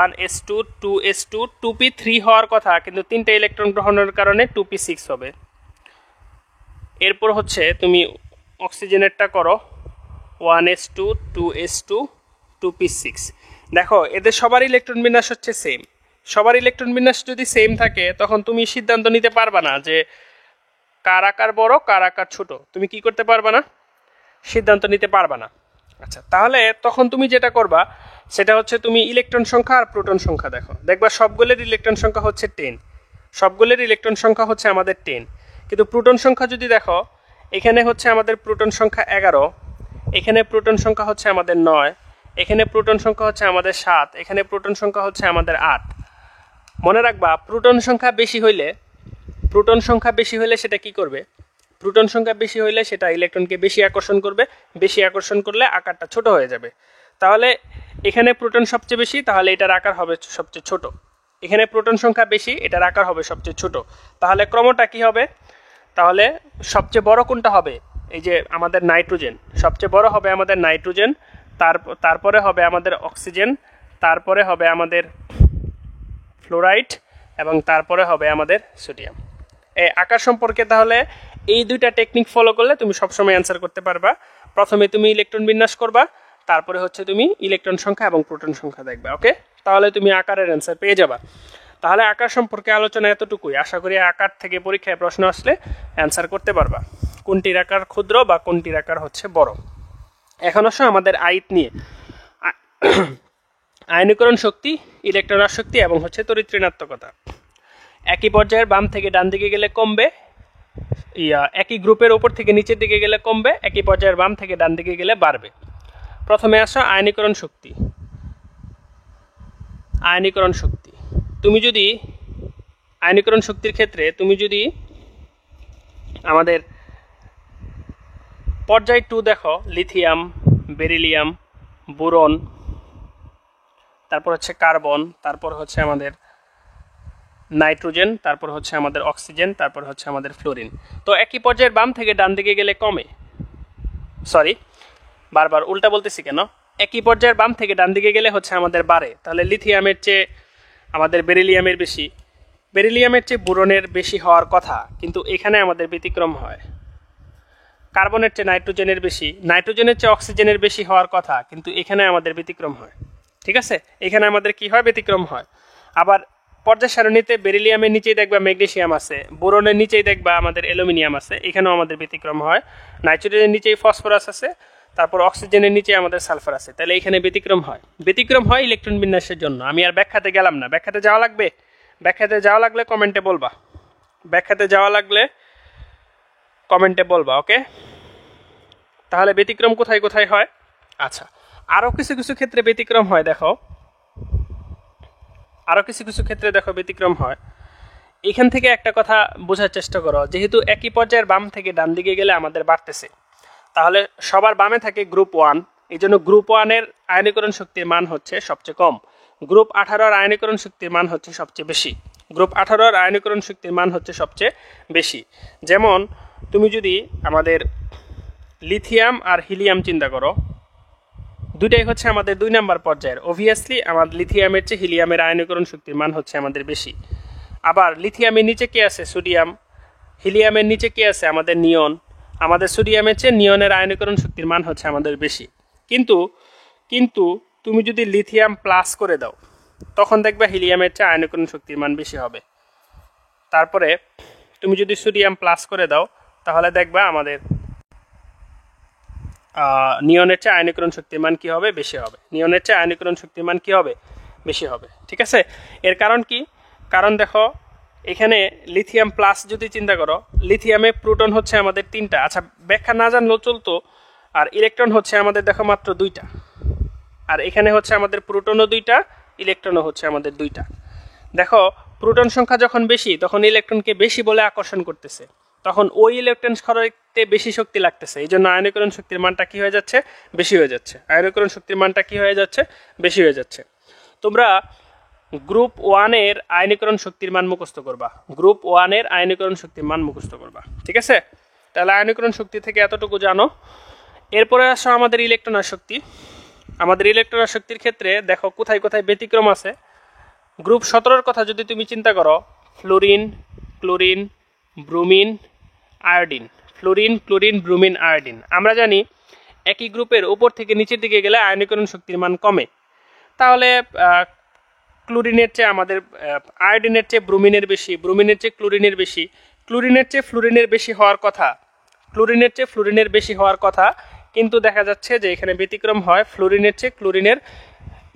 1s2, 2s2, 2p3 হওয়ার কথা, কিন্তু 3টা ইলেকট্রন গ্রহণের কারণে 2p6 হবে। এরপর হচ্ছে তুমি অক্সিজেনেরটা করো 1s2, 2s2, 2p6। দেখো এদের সবার ইলেকট্রন বিন্যাস হচ্ছে সেম। সবার ইলেকট্রন বিন্যাস যদি সেম থাকে তখন তুমি সিদ্ধান্ত নিতে পারবা না যে কার আকার বড় কার আকার ছোট। তুমি কি করতে পারবা না? সিদ্ধান্ত নিতে পারবা না। আচ্ছা, তাহলে তখন তুমি যেটা করবা সেটা হচ্ছে তুমি ইলেকট্রন সংখ্যা আর প্রোটন সংখ্যা দেখবা সবগুলোর ইলেকট্রন সংখ্যা হচ্ছে 10, সবগুলোর ইলেকট্রন সংখ্যা হচ্ছে আমাদের 10, কিন্তু প্রোটন সংখ্যা যদি দেখো, এখানে হচ্ছে আমাদের প্রোটন সংখ্যা 11, এখানে প্রোটন সংখ্যা হচ্ছে আমাদের 9, এখানে প্রোটন সংখ্যা হচ্ছে আমাদের 7, এখানে প্রোটন সংখ্যা হচ্ছে আমাদের 8। মনে রাখবা প্রোটন সংখ্যা বেশি হইলে সেটা কি করবে? প্রোটন সংখ্যা বেশি হইলে সেটা ইলেকট্রনকে বেশি আকর্ষণ করবে, বেশি আকর্ষণ করলে আকারটা ছোট হয়ে যাবে। তাহলে এখানে প্রোটন সবচেয়ে বেশি, তাহলে এটার আকার হবে সবচেয়ে ছোট। এখানে প্রোটন সংখ্যা বেশি, এটার আকার হবে সবচেয়ে ছোট। তাহলে ক্রমটা কি হবে? তাহলে সবচেয়ে বড় কোনটা হবে? এই যে আমাদের নাইট্রোজেন, সবচেয়ে বড় হবে আমাদের নাইট্রোজেন, তারপরে হবে আমাদের অক্সিজেন, তারপরে হবে আমাদের ফ্লোরাইড, এবং তারপরে হবে আমাদের সোডিয়াম। এই আকার সম্পর্কে তাহলে এই দুইটা টেকনিক ফলো করলে তুমি সবসময় অ্যান্সার করতে পারবা। প্রথমে তুমি ইলেকট্রন বিন্যাস করবা, তারপরে হচ্ছে তুমি ইলেকট্রন সংখ্যা এবং প্রোটন সংখ্যা দেখবা। ওকে, তাহলে তুমি আকারের অ্যান্সার পেয়ে যাবা। তাহলে আকার সম্পর্কে আলোচনা এতটুকুই। আশা করি আকার থেকে পরীক্ষায় প্রশ্ন আসলে অ্যান্সার করতে পারবা, কোনটির আকার ক্ষুদ্র বা কোনটির আকার হচ্ছে বড়। এখন আসো আমাদের আয়িত নিয়ে। আয়নীকরণ শক্তি, ইলেকট্রন আসক্তি এবং হচ্ছে তড়িৎ ঋণাত্মকতা। একই পর্যায়ের বাম থেকে ডান দিকে গেলে কমবে, একই গ্রুপের উপর থেকে নিচের দিকে গেলে কমবে, একই পর্যায়ের বাম থেকে ডান দিকে গেলে বাড়বে। প্রথমে আসো আয়নীকরণ শক্তি। আয়নীকরণ শক্তি, তুমি যদি আয়নীকরণ শক্তির ক্ষেত্রে তুমি যদি আমাদের পর্যায় 2 দেখো, লিথিয়াম, বেরিলিয়াম, বোরন, তারপর হচ্ছে কার্বন, তারপর হচ্ছে আমাদের নাইট্রোজেন, তারপর হচ্ছে আমাদের অক্সিজেন, তারপর হচ্ছে আমাদের ফ্লোরিন। তো একই পর্যায়ের বাম থেকে ডান দিকে গেলে কমে, সরি বারবার উল্টা বলতেছি কেন, একই পর্যায়ের বাম থেকে ডান দিকে গেলে হচ্ছে আমাদের বাড়ে। তাহলে লিথিয়ামের চেয়ে আমাদের বেরিলিয়ামের বেশি, বেরিলিয়ামের চেয়ে বোরনের বেশি হওয়ার কথা, কিন্তু এখানে আমাদের ব্যতিক্রম হয়। কার্বনের চেয়ে নাইট্রোজেনের বেশি, নাইট্রোজেনের চেয়ে অক্সিজেনের বেশি হওয়ার কথা, কিন্তু এখানে আমাদের ব্যতিক্রম হয়। ঠিক আছে, এখানে আমাদের কি হয়? ব্যতিক্রম হয়। আবার পর্যায় সারণীতে বেরিলিয়ামের নিচেই দেখবা ম্যাগনেসিয়াম আছে, বোরনের নিচেই দেখবা আমাদের অ্যালুমিনিয়াম আছে, এখানেও আমাদের ব্যতিক্রম হয়। নাইট্রোজেনের নিচেই ফসফরাস আছে, তারপর অক্সিজেনের নিচে আমাদের সালফার আছে, তাহলে এখানে ব্যতিক্রম হয়। ব্যতিক্রম হয় ইলেকট্রন বিন্যাসের জন্য। আমি আর ব্যাখ্যাতে গেলাম না, ব্যাখ্যাতে যাওয়া লাগবে? ব্যাখ্যাতে যাওয়া লাগলে কমেন্টে বলবা, ব্যাখ্যাতে যাওয়া লাগলে কমেন্টে বলবা। ওকে, তাহলে ব্যতিক্রম কোথায় কোথায় হয়? আচ্ছা, আরও কিছু কিছু ক্ষেত্রে ব্যতিক্রম হয়। দেখো আরও কিছু কিছু ক্ষেত্রে দেখো ব্যতিক্রম হয়। এখান থেকে একটা কথা বোঝার চেষ্টা করো, যেহেতু একই পর্যায়ের বাম থেকে ডান দিকে গেলে আমাদের বাড়তেছে, তাহলে সবার বামে থাকে গ্রুপ 1, এই জন্য গ্রুপ 1-এর আয়নীকরণ শক্তির মান হচ্ছে সবচেয়ে কম, গ্রুপ 18-এর আয়নীকরণ শক্তির মান হচ্ছে সবচেয়ে বেশি। গ্রুপ 18 এর আয়নীকরণ শক্তির মান হচ্ছে সবচেয়ে বেশি। যেমন তুমি যদি আমাদের লিথিয়াম আর হিলিয়াম চিন্তা করো, দুইটাই হচ্ছে আমাদের 2 নাম্বার পর্যায়ের। অবভিয়াসলি আমাদের লিথিয়ামের চেয়ে হিলিয়ামের আয়নীকরণ শক্তির মান হচ্ছে আমাদের বেশি। আবার লিথিয়ামের নিচে কে আছে? সোডিয়াম। হিলিয়ামের নিচে কে আছে? আমাদের নিয়ন। আমাদের সোডিয়ামের চেয়ে নিয়নের আয়নীকরণ শক্তির মান হচ্ছে আমাদের বেশি। কিন্তু কিন্তু তুমি যদি লিথিয়াম প্লাস করে দাও, তখন দেখবে হিলিয়ামের চেয়ে আয়নীকরণ শক্তির মান বেশি হবে। তারপরে তুমি যদি সোডিয়াম প্লাস করে দাও, তাহলে দেখবা আমাদের নিয়নের চেয়ে আয়নীকরণ শক্তির মান কি হবে? বেশি হবে। নিয়নের চেয়ে আয়নীকরণ শক্তির মান কি হবে? বেশি হবে। ঠিক আছে? এর কারণ কি? কারণ দেখো এখানে লিথিয়াম প্লাস যদি চিন্তা করো, লিথিয়ামে প্রোটন হচ্ছে আমাদের 3টা। আচ্ছা, ব্যাখ্যা না জানলেও চলতো। আর ইলেকট্রন হচ্ছে আমাদের দেখো মাত্র 2টা। আর এখানে হচ্ছে আমাদের প্রোটনও 2টা, ইলেকট্রনও হচ্ছে আমাদের 2টা। দেখো প্রোটন সংখ্যা যখন বেশি, তখন ইলেকট্রনকে বেশি বলে আকর্ষণ করতেছে, তখন ওই ইলেকট্রন সরাইতে বেশি শক্তি লাগতেছে। এই জন্য আয়নীকরণ শক্তির মানটা কি হয়ে যাচ্ছে? বেশি হয়ে যাচ্ছে। আয়নীকরণ শক্তির মানটা কি হয়ে যাচ্ছে? বেশি হয়ে যাচ্ছে। তোমরা গ্রুপ 1 এর আয়নীকরণ শক্তির মান মুখস্থ করবা। গ্রুপ 1 এর আয়নীকরণ শক্তির মান মুখস্থ করবা। ঠিক আছে? তাহলে আয়নীকরণ শক্তি থেকে এতটুকু জানো। এরপরে আসো আমাদের ইলেকট্রন আসক্তি। আমাদের ইলেকট্রন আসক্তির ক্ষেত্রে দেখো কোথায় কোথায় ব্যতিক্রম আছে। গ্রুপ 17 কথা যদি তুমি চিন্তা করো, fluorine, chlorine, bromine, iodine. Fluorine, chlorine, bromine, iodine. আমরা জানি একই গ্রুপের উপর থেকে নিচের দিকে গেলে আয়নীকরণ শক্তির মান কমে। তাহলে ক্লোরিনের চেয়ে আমাদের আয়োডিনের চেয়ে ব্রোমিনের বেশি, ব্রোমিনের চেয়ে ক্লোরিনের বেশি, ক্লোরিনের চেয়ে ফ্লোরিনের বেশি হওয়ার কথা, ক্লোরিনের চেয়ে ফ্লোরিনের বেশি হওয়ার কথা। কিন্তু দেখা যাচ্ছে যে এখানে ব্যতিক্রম হয়। ফ্লোরিনের চেয়ে ক্লোরিনের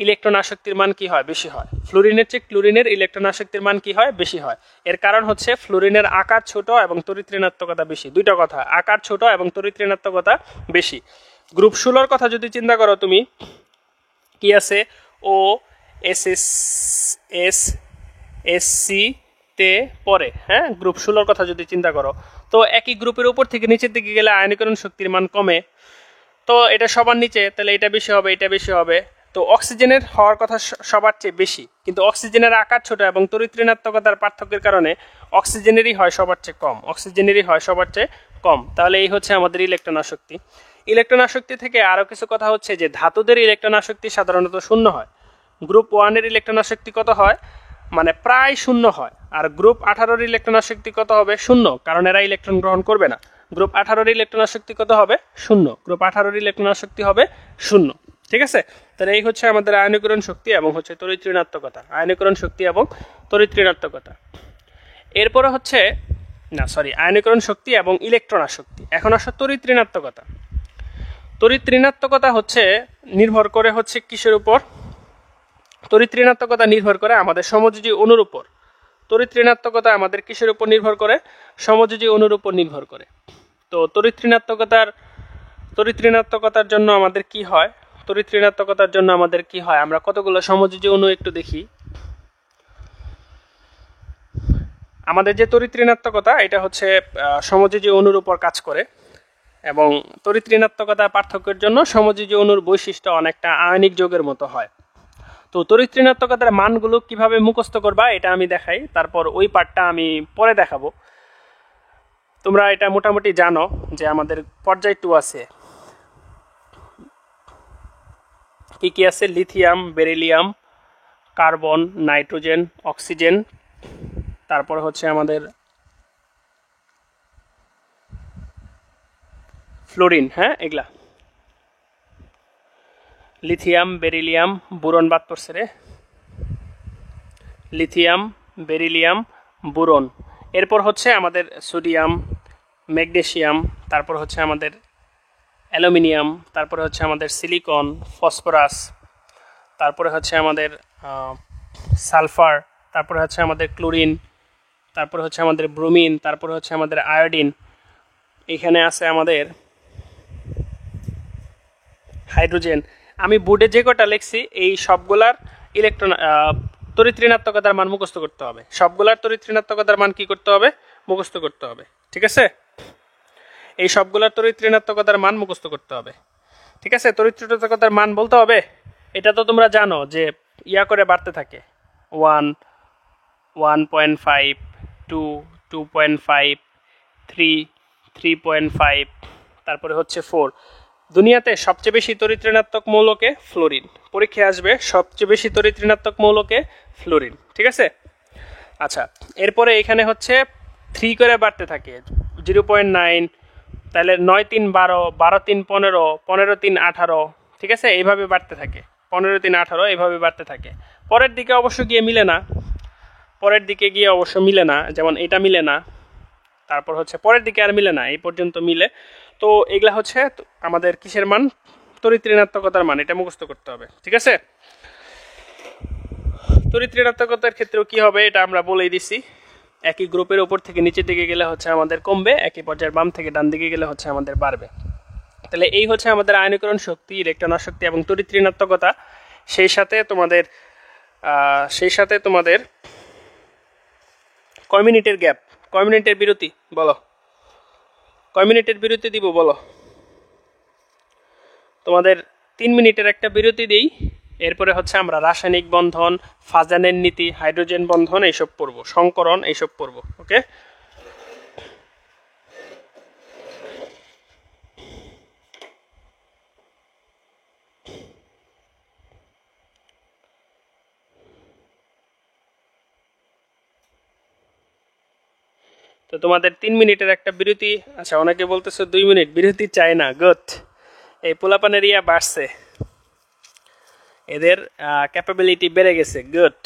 ইলেকট্রন আসক্তির মান কি হয়? বেশি হয়। ফ্লোরিনের চেয়ে ক্লোরিনের ইলেকট্রন আসক্তির মান কি হয়? বেশি হয়। এর কারণ হচ্ছে ফ্লোরিনের আকার ছোট এবং তড়িৎ ঋণাত্মকতা বেশি। দুইটা কথা, আকার ছোট এবং তড়িৎ ঋণাত্মকতা বেশি। গ্রুপ 16 কথা যদি চিন্তা করো তুমি, কি আছে? ও S S S S C তে পড়ে। হ্যাঁ, গ্রুপ 16 কথা যদি চিন্তা করো, তো একই গ্রুপের উপর থেকে নিচের দিকে গেলে আয়নীকরণ শক্তির মান কমে। তো এটা সবার নিচে, তাহলে এটা বেশি হবে, এটা বেশি হবে। তো অক্সিজেনের হওয়ার কথা সবার চেয়ে বেশি, কিন্তু অক্সিজেনের আকার ছোট এবং তড়িৎ ঋণাত্মকতার পার্থক্যের কারণে অক্সিজেনেরই হয় সবার চেয়ে কম, অক্সিজেনেরই হয় সবার চেয়ে কম। তাহলে এই হচ্ছে আমাদের ইলেকট্রন আসক্তি। ইলেকট্রন আসক্তি থেকে আরও কিছু কথা হচ্ছে যে ধাতুদের ইলেকট্রন আসক্তি সাধারণত শূন্য হয়। গ্রুপ 1 এর ইলেকট্রন আসক্তি কত হয়? মানে প্রায় শূন্য হয়। আর গ্রুপ 18 এর ইলেকট্রন আসক্তি কত হবে? শূন্য, কারণ এরা ইলেকট্রন গ্রহণ করবে না। গ্রুপ 18 এর ইলেকট্রন আসক্তি কত হবে? শূন্য। গ্রুপ 18 এর ইলেকট্রন আসক্তি হবে শূন্য। ঠিক আছে? তাহলে এই হচ্ছে আমাদের আয়নীকরণ শক্তি এবং হচ্ছে তড়িৎ ঋণাত্মকতা। আয়নীকরণ শক্তি এবং তড়িৎ ঋণাত্মকতা। এরপরে হচ্ছে আয়নীকরণ শক্তি এবং ইলেকট্রন আসক্তি। এখন আসো তড়িৎ ঋণাত্মকতা। তড়িৎ ঋণাত্মকতা হচ্ছে নির্ভর করে হচ্ছে কিসের উপর? তড়িৎ ঋণাত্মকতা নির্ভর করে আমাদের সমযোজী অণুর উপর। তড়িৎ ঋণাত্মকতা আমাদের কিসের উপর নির্ভর করে? সমযোজী অণুর উপর নির্ভর করে। তো তড়িৎ ঋণাত্মকতার জন্য আমাদের কি হয়? তড়িৎ ঋণাত্মকতার জন্য আমাদের কি হয়? আমরা কতগুলো সমযোজী অণু একটু দেখি। আমাদের যে তড়িৎ ঋণাত্মকতা, এটা হচ্ছে সমযোজী অণুর উপর কাজ করে, এবং তড়িৎ ঋণাত্মকতার পার্থক্যের জন্য সমযোজী অণুর বৈশিষ্ট্য অনেকটা আয়নিক যৌগের মতো হয়। তো তড়িৎ ঋণাত্মকতার মানগুলো কিভাবে মুখস্থ করবা এটা আমি দেখাই, তারপর ওই পার্টটা আমি পরে দেখাবো। তোমরা এটা মোটামুটি জানো যে আমাদের পর্যায় 2 আছে। কি কি আছে? Lithium, beryllium, carbon, nitrogen, oxygen, তারপর হচ্ছে আমাদের ফ্লোরিন। হ্যাঁ, এগুলা লিথিয়াম, বেরিলিয়াম, বোরন বাদ পড়ছে রে। Lithium, beryllium, boron. এরপর হচ্ছে আমাদের সোডিয়াম, ম্যাগনেসিয়াম, তারপর হচ্ছে আমাদের অ্যালুমিনিয়াম, তারপরে হচ্ছে আমাদের সিলিকন, ফসফরাস, তারপরে হচ্ছে আমাদের সালফার, তারপরে হচ্ছে আমাদের ক্লোরিন, তারপরে হচ্ছে আমাদের ব্রোমিন, তারপরে হচ্ছে আমাদের আয়োডিন। এখানে আছে আমাদের হাইড্রোজেন। আমি বোর্ডে যে কটা লিখছি এই সবগুলার ইলেকট্রন তড়িৎ ঋণাত্মকতার মান মুখস্থ করতে হবে। সবগুলার তড়িৎ ঋণাত্মকতার মান কি করতে হবে? মুখস্থ করতে হবে। ঠিক আছে? এই সবগুলার তড়িৎ ঋণাত্মকতার মান মুখস্থ করতে হবে। ঠিক আছে? তড়িৎ ঋণাত্মকতার মান বলতে হবে। এটা তো তোমরা জানো যে ইয়া করে বাড়তে থাকে, 1 1.5, 2, 2.5, 3, 3.5, তারপরে হচ্ছে 4। দুনিয়াতে সবচেয়ে বেশি তড়িৎ ঋণাত্মক মৌলকে ফ্লোরিন। পরীক্ষায় আসবে সবচেয়ে বেশি তড়িৎ ঋণাত্মক মৌলকে ফ্লোরিন, ঠিক আছে। আচ্ছা, এরপরে এখানে হচ্ছে 3 করে বাড়তে থাকে, 0.9, তাহলে 9 3 12, 12 3 15, 15 3 18, ঠিক আছে, এইভাবে বাড়তে থাকে, 15 3 18 এইভাবে বাড়তে থাকে। পরের দিকে অবশ্য গিয়ে মিলে না, পরের দিকে গিয়ে অবশ্য মিলে না, যেমন এটা মিলে না, তারপর হচ্ছে পরের দিকে আর মিলে না, এই পর্যন্ত মিলে। তো এগুলা হচ্ছে আমাদের কিসের মান, তড়িৎ ঋণাত্মকতার মান, এটা মুখস্থ করতে হবে, ঠিক আছে। তড়িৎ ঋণাত্মকতার ক্ষেত্রেও কি হবে এটা আমরা বলেই দিছি, একই গ্রুপের উপর থেকে নিচের দিকে গেলে হচ্ছে আমাদের কমবে, একই পর্যায়ের বাম থেকে ডান দিকে গেলে হচ্ছে আমাদের বাড়বে। তাহলে এই হচ্ছে আমাদের আয়নীকরণ শক্তি, ইলেকট্রন শক্তি এবং তড়িৎ ঋণাত্মকতা। সেই সাথে তোমাদের কয় মিনিটের গ্যাপ, কয় মিনিটের বিরতি বলো, কয় মিনিটের বিরতি দিব বলো। তোমাদের 3 মিনিটের একটা বিরতি দিই, এরপরে হচ্ছে আমরা রাসায়নিক বন্ধন, ফাজানের নীতি, হাইড্রোজেন বন্ধন এইসব পড়ব, সংকরণ এইসব পড়ব, ওকে। তো তোমাদের 3 মিনিটের একটা বিরতি। আচ্ছা, অনেকে বলতেছে 2 মিনিট বিরতি চাই না, গুড। এই পোলাপানের ইয়া বাড়ছে, এদের ক্যাপাবিলিটি বেড়ে গেছে, গুড।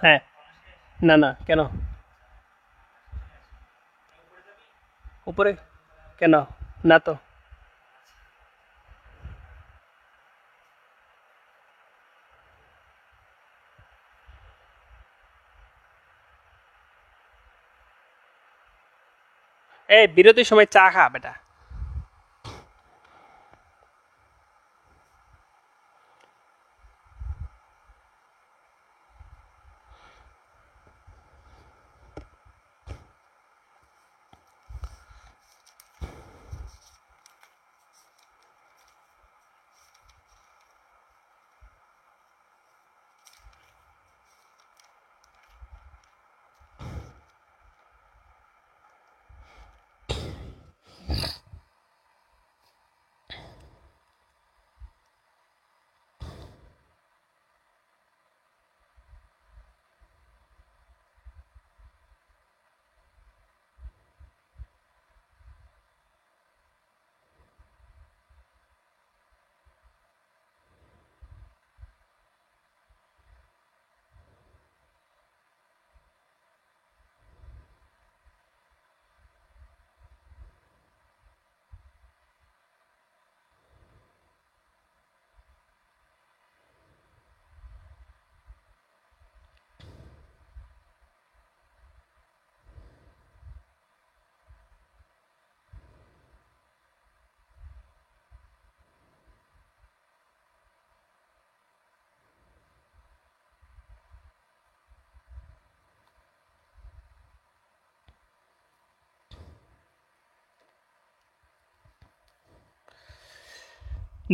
হ্যাঁ, না না, কেন উপরে, কেন না তো। এই বিরতির সময় চা খা বেটা।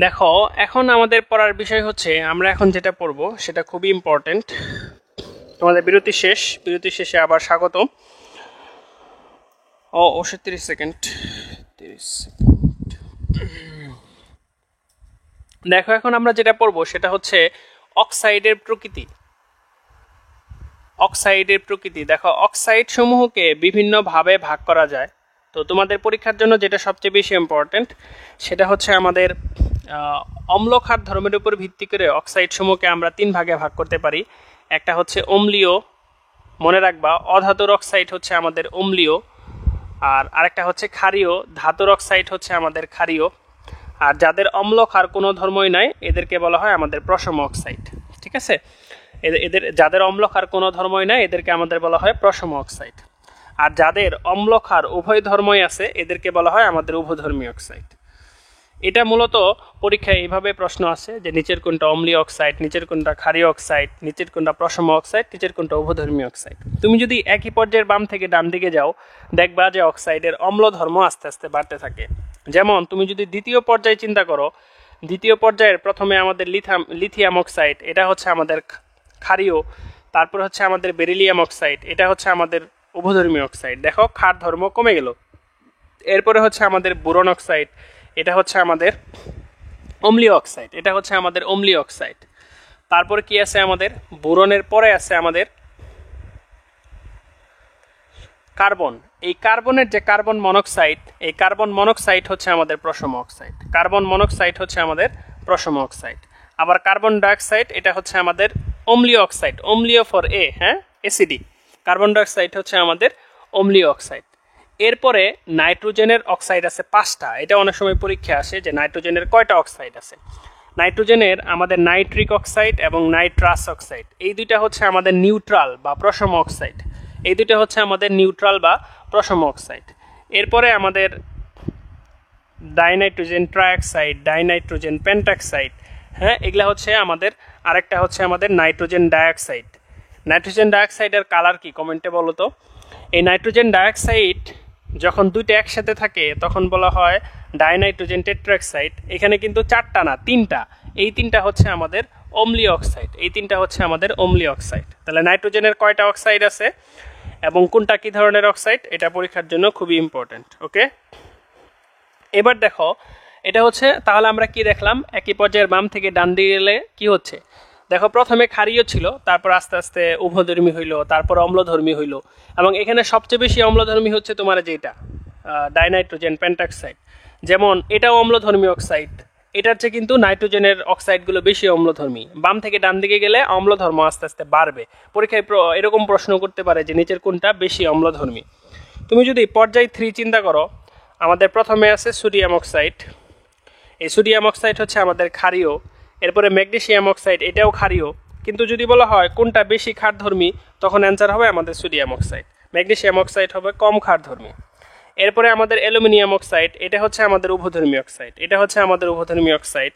দেখো, এখন আমাদের পড়ার বিষয় হচ্ছে, আমরা এখন যেটা পড়বো সেটা খুবই ইম্পর্টেন্ট। তোমাদের বিরতি শেষ, বিরতি শেষে আবার স্বাগত। অবশ্যই 30 সেকেন্ড, 30 সেকেন্ড। দেখো, এখন আমরা যেটা পড়বো সেটা হচ্ছে অক্সাইডের প্রকৃতি। অক্সাইডের প্রকৃতি। দেখো অক্সাইড সমূহকে বিভিন্নভাবে ভাগ করা যায়। তো তোমাদের পরীক্ষার জন্য যেটা সবচেয়ে বেশি ইম্পর্টেন্ট সেটা হচ্ছে আমাদের অম্ল ক্ষার ধর্মের উপর ভিত্তি করে অক্সাইড সমূহকে আমরা 3 ভাগে ভাগ করতে পারি। একটা হচ্ছে অম্লীয়, মনে রাখবা অধাতুর অক্সাইড হচ্ছে আমাদের অম্লীয়, আর আরেকটা হচ্ছে ক্ষারীয়, ধাতুর অক্সাইড হচ্ছে আমাদের ক্ষারীয়। আর যাদের অম্ল ক্ষার কোনো ধর্মই নাই এদেরকে বলা হয় আমাদের প্রশম অক্সাইড। ঠিক আছে, এদের যাদের অম্ল ক্ষার কোনো ধর্মই নাই এদেরকে আমাদের বলা হয় প্রশম অক্সাইড। আর যাদের অম্ল ক্ষার উভয় ধর্মই আছে এদেরকে বলা হয় আমাদের উভধর্মী অক্সাইড। এটা মূলত পরীক্ষায় এইভাবে প্রশ্ন আসে যে নিচের কোনটা অম্লীয় অক্সাইড, নিচের কোনটা ক্ষারীয় অক্সাইড, নিচের কোনটা প্রশম অক্সাইড, নিচের কোনটা উভধর্মী অক্সাইড। তুমি যদি একই পর্যায়ের বাম থেকে ডান দিকে যাও দেখবা যে অক্সাইডের অম্ল ধর্ম আস্তে আস্তে বাড়তে থাকে। যেমন তুমি যদি দ্বিতীয় পর্যায়ে চিন্তা করো, দ্বিতীয় পর্যায়ের প্রথমে আমাদের লিথিয়াম অক্সাইড, এটা হচ্ছে আমাদের ক্ষারীয়। তারপর হচ্ছে আমাদের বেরিলিয়াম অক্সাইড, এটা হচ্ছে আমাদের উভধর্মী অক্সাইড। দেখো ক্ষার ধর্ম কমে গেল। এরপরে হচ্ছে আমাদের বোরন অক্সাইড, এটা হচ্ছে আমাদের অম্লীয় অক্সাইড, এটা হচ্ছে আমাদের অম্লীয় অক্সাইড। তারপরে কি আছে আমাদের বোরনের পরে আছে আমাদের কার্বন। এই কার্বনের যে কার্বন মনোক্সাইড, এই কার্বন মনোক্সাইড হচ্ছে আমাদের প্রশম অক্সাইড। কার্বন মনোক্সাইড হচ্ছে আমাদের প্রশম অক্সাইড। আবার কার্বন ডাইঅক্সাইড এটা হচ্ছে আমাদের অম্লীয় অক্সাইড, অম্লীয় ফর এ, হ্যাঁ, এসিডি। কার্বন ডাইঅক্সাইড হচ্ছে আমাদের অম্লীয় অক্সাইড। এরপরে নাইট্রোজেনের অক্সাইড আছে 5টা। এটা অনেক সময় পরীক্ষা আসে যে নাইট্রোজেনের কয়টা অক্সাইড আছে। নাইট্রোজেনের আমাদের নাইট্রিক অক্সাইড এবং নাইট্রাস অক্সাইড, এই দুইটা হচ্ছে আমাদের নিউট্রাল বা প্রশম অক্সাইড। এই দুটো হচ্ছে আমাদের নিউট্রাল বা প্রশম অক্সাইড। এরপরে আমাদের ডাইনাইট্রোজেন ট্রাইঅক্সাইড, ডাইনাইট্রোজেন পেন্টাক্সাইড, হ্যাঁ, এগুলা হচ্ছে আমাদের। আরেকটা হচ্ছে আমাদের নাইট্রোজেন ডাইঅক্সাইড। নাইট্রোজেন ডাইঅক্সাইডের কালার কি কমেন্টে বলো তো। এই নাইট্রোজেন ডাইঅক্সাইড যখন দুইটা একসাথে থাকে তখন বলা হয় ডাইনাইট্রোজেন টেট্রাক্সাইড। এখানে কিন্তু 4টা না 3টা, এই 3টা হচ্ছে আমাদের অম্লীয় অক্সাইড, এই 3টা হচ্ছে আমাদের অম্লীয় অক্সাইড। তাহলে নাইট্রোজেনের কয়টা অক্সাইড আছে এবং কোনটা কি ধরনের অক্সাইড এটা পরীক্ষার জন্য খুবই ইম্পর্টেন্ট। ওকে, এবার দেখো এটা হচ্ছে, তাহলে আমরা কি দেখলাম একই পর্যায়ের বাম থেকে ডান দিকে গেলে কি হচ্ছে। দেখো প্রথমে ক্ষারীয় ছিল, তারপর আস্তে আস্তে উভধর্মী হইলো, তারপর অম্লধর্মী হইলো। এবং এখানে সবচেয়ে বেশি অম্লধর্মী হচ্ছে তোমার যেটা ডাইনাইট্রোজেন পেন্টাক্সাইড। যেমন এটাও অম্লধর্মী অক্সাইড, এটার চেয়ে কিন্তু নাইট্রোজেনের অক্সাইডগুলো বেশি অম্লধর্মী। বাম থেকে ডান দিকে গেলে অম্লধর্ম আস্তে আস্তে বাড়বে। পরীক্ষায় এরকম প্রশ্ন করতে পারে যে নিচের কোনটা বেশি অম্লধর্মী। তুমি যদি পর্যায় 3 চিন্তা করো, আমাদের প্রথমে আছে সোডিয়াম অক্সাইড। এই সোডিয়াম অক্সাইড হচ্ছে আমাদের ক্ষারীয়। এরপরে ম্যাগনেসিয়াম অক্সাইড, এটাও ক্ষারীয়। কিন্তু যদি বলা হয় কোনটা বেশি ক্ষারধর্মী তখন অ্যান্সার হবে আমাদের সোডিয়াম অক্সাইড। ম্যাগনেসিয়াম অক্সাইড হবে কম ক্ষারধর্মী। এরপরে আমাদের অ্যালুমিনিয়াম অক্সাইড, এটা হচ্ছে আমাদের উভধর্মী অক্সাইড, এটা হচ্ছে আমাদের উভধর্মী অক্সাইড।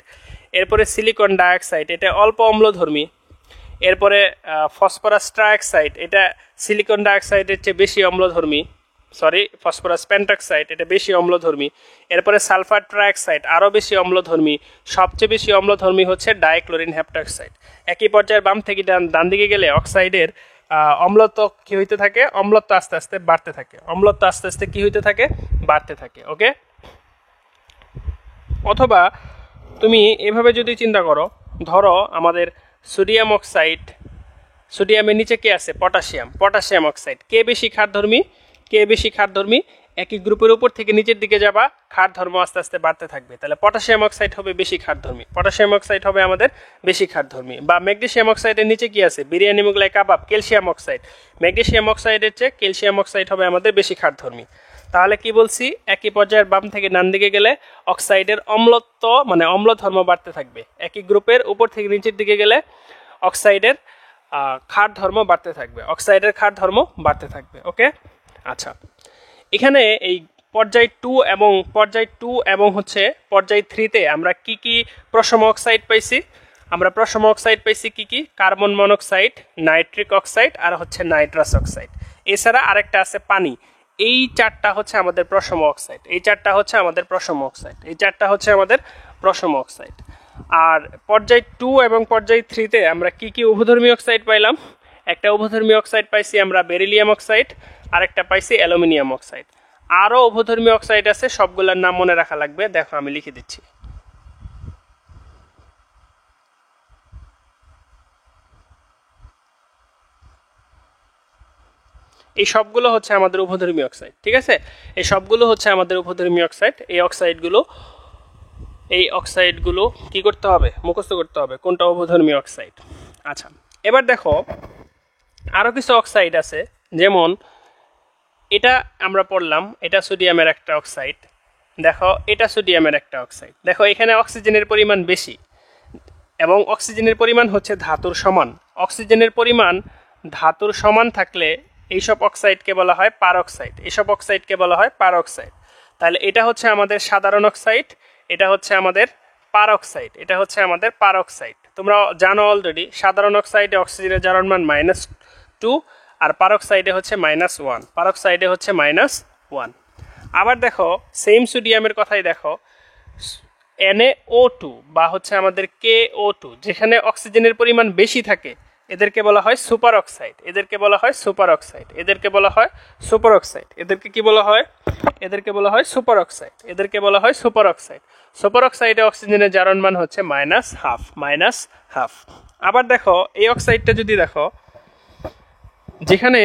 এরপরে সিলিকন ডাইঅক্সাইড, এটা অল্প অম্লধর্মী। এরপরে ফসফরাস ট্রাইঅক্সাইড, এটা সিলিকন ডাইঅক্সাইডের চেয়ে বেশি অম্লধর্মী, ফসফরাস পেন্টাক্সাইড, এটা বেশি অম্লধর্মী। এরপরে সালফার ট্রাইঅক্সাইড আরও বেশি অম্লধর্মী। সবচেয়ে বেশি অম্লধর্মী হচ্ছে ডাইক্লোরিন হেপ্টাক্সাইড। একই পর্যায়ের বাম থেকে ডান দিকে গেলে অক্সাইডের অম্লত্ব কি হইতে থাকে, অম্লত্ব আস্তে আস্তে বাড়তে থাকে, অম্লত্ব আস্তে আস্তে কি হইতে থাকে, বাড়তে থাকে। ওকে, অথবা তুমি এভাবে যদি চিন্তা করো, ধরো আমাদের সোডিয়াম অক্সাইড, সোডিয়ামের নিচে কে আছে, পটাশিয়াম, পটাশিয়াম অক্সাইড। কে বেশি ক্ষারধর্মী, কে বেশি ক্ষারধর্মী। একই গ্রুপের উপর থেকে নিচের দিকে যাবা ক্ষার ধর্ম আস্তে আস্তে বাড়তে থাকবে। তাহলে পটাশিয়াম অক্সাইড হবে বেশি ক্ষারধর্মী, পটাশিয়াম অক্সাইড হবে আমাদের বেশি ক্ষারধর্মী। বা ম্যাগনেসিয়াম অক্সাইডের নিচে কি আছে, বিরিয়ানি মোগলাই কাবাব, ক্যালসিয়াম অক্সাইড। ম্যাগনেসিয়াম অক্সাইডের চেয়ে ক্যালসিয়াম অক্সাইড হবে আমাদের বেশি ক্ষারধর্মী। তাহলে কি বলছি, একই পর্যায়ের বাম থেকে ডান দিকে গেলে অক্সাইডের অম্লত্ব মানে অম্লধর্ম বাড়তে থাকবে। একই গ্রুপের উপর থেকে নিচের দিকে গেলে অক্সাইডের ক্ষার ধর্ম বাড়তে থাকবে, অক্সাইডের ক্ষার ধর্ম বাড়তে থাকবে। ওকে, আচ্ছা, এখানে এই পর্যায় 2 এবং হচ্ছে পর্যায় 3-তে আমরা কি কি প্রশম অক্সাইড পাইছি। আমরা প্রশম অক্সাইড পাইছি কি কি, কার্বন মনোক্সাইড, নাইট্রিক অক্সাইড আর হচ্ছে নাইট্রাস অক্সাইড। এছাড়া আরেকটা আছে পানি। এই 4টা হচ্ছে আমাদের প্রশম অক্সাইড, এই 4টা হচ্ছে আমাদের প্রশম অক্সাইড, এই 4টা হচ্ছে আমাদের প্রশম অক্সাইড। আর পর্যায় 2 এবং পর্যায় 3-তে আমরা কি কি উভধর্মী অক্সাইড পাইলাম। একটা উভধর্মী অক্সাইড পাইছি আমরা বেরিলিয়াম অক্সাইড, আরেকটা পাইছি অ্যালুমিনিয়াম অক্সাইড। আরও উভধর্মী অক্সাইড আছে, সবগুলোর নাম মনে রাখা লাগবে। দেখো আমি লিখে দিচ্ছি। এই সবগুলো হচ্ছে আমাদের উভধর্মী অক্সাইড, ঠিক আছে? এই সবগুলো হচ্ছে আমাদের উভধর্মী অক্সাইড। এই অক্সাইডগুলো কি করতে হবে? মুখস্থ করতে হবে কোনটা উভধর্মী অক্সাইড। আচ্ছা, এবার দেখো আরও কিছু অক্সাইড আছে, যেমন এটা আমরা পড়লাম, এটা সোডিয়ামের একটা অক্সাইড। দেখো এটা সোডিয়ামের একটা অক্সাইড। দেখো এখানে অক্সিজেনের পরিমাণ বেশি এবং অক্সিজেনের পরিমাণ হচ্ছে ধাতুর সমান। অক্সিজেনের পরিমাণ ধাতুর সমান থাকলে এইসব অক্সাইডকে বলা হয় পারঅক্সাইড। এসব অক্সাইডকে বলা হয় পারঅক্সাইড। তাহলে এটা হচ্ছে আমাদের সাধারণ অক্সাইড, এটা হচ্ছে আমাদের পারঅক্সাইড, এটা হচ্ছে আমাদের পারঅক্সাইড। তোমরা জানো অলরেডি সাধারণ অক্সাইডে অক্সিজেনের জারণ মান -2 আর পারঅক্সাইডে হচ্ছে -1, পারঅক্সাইডে হচ্ছে -1। আবার দেখো সেম সোডিয়ামের কথাই দেখো, NaO2 বা হচ্ছে আমাদের KO2, যেখানে অক্সিজেনের পরিমাণ বেশি থাকে এদেরকে বলা হয় সুপার অক্সাইড, এদেরকে বলা হয় সুপার অক্সাইড, এদেরকে বলা হয় সুপার অক্সাইড। এদেরকে কি বলা হয়? এদেরকে বলা হয় সুপার অক্সাইড, এদেরকে বলা হয় সুপার অক্সাইড। সুপার অক্সাইডে অক্সিজেনের জারণ মান হচ্ছে -1/2। আবার দেখো এই অক্সাইডটা যদি দেখো, যেখানে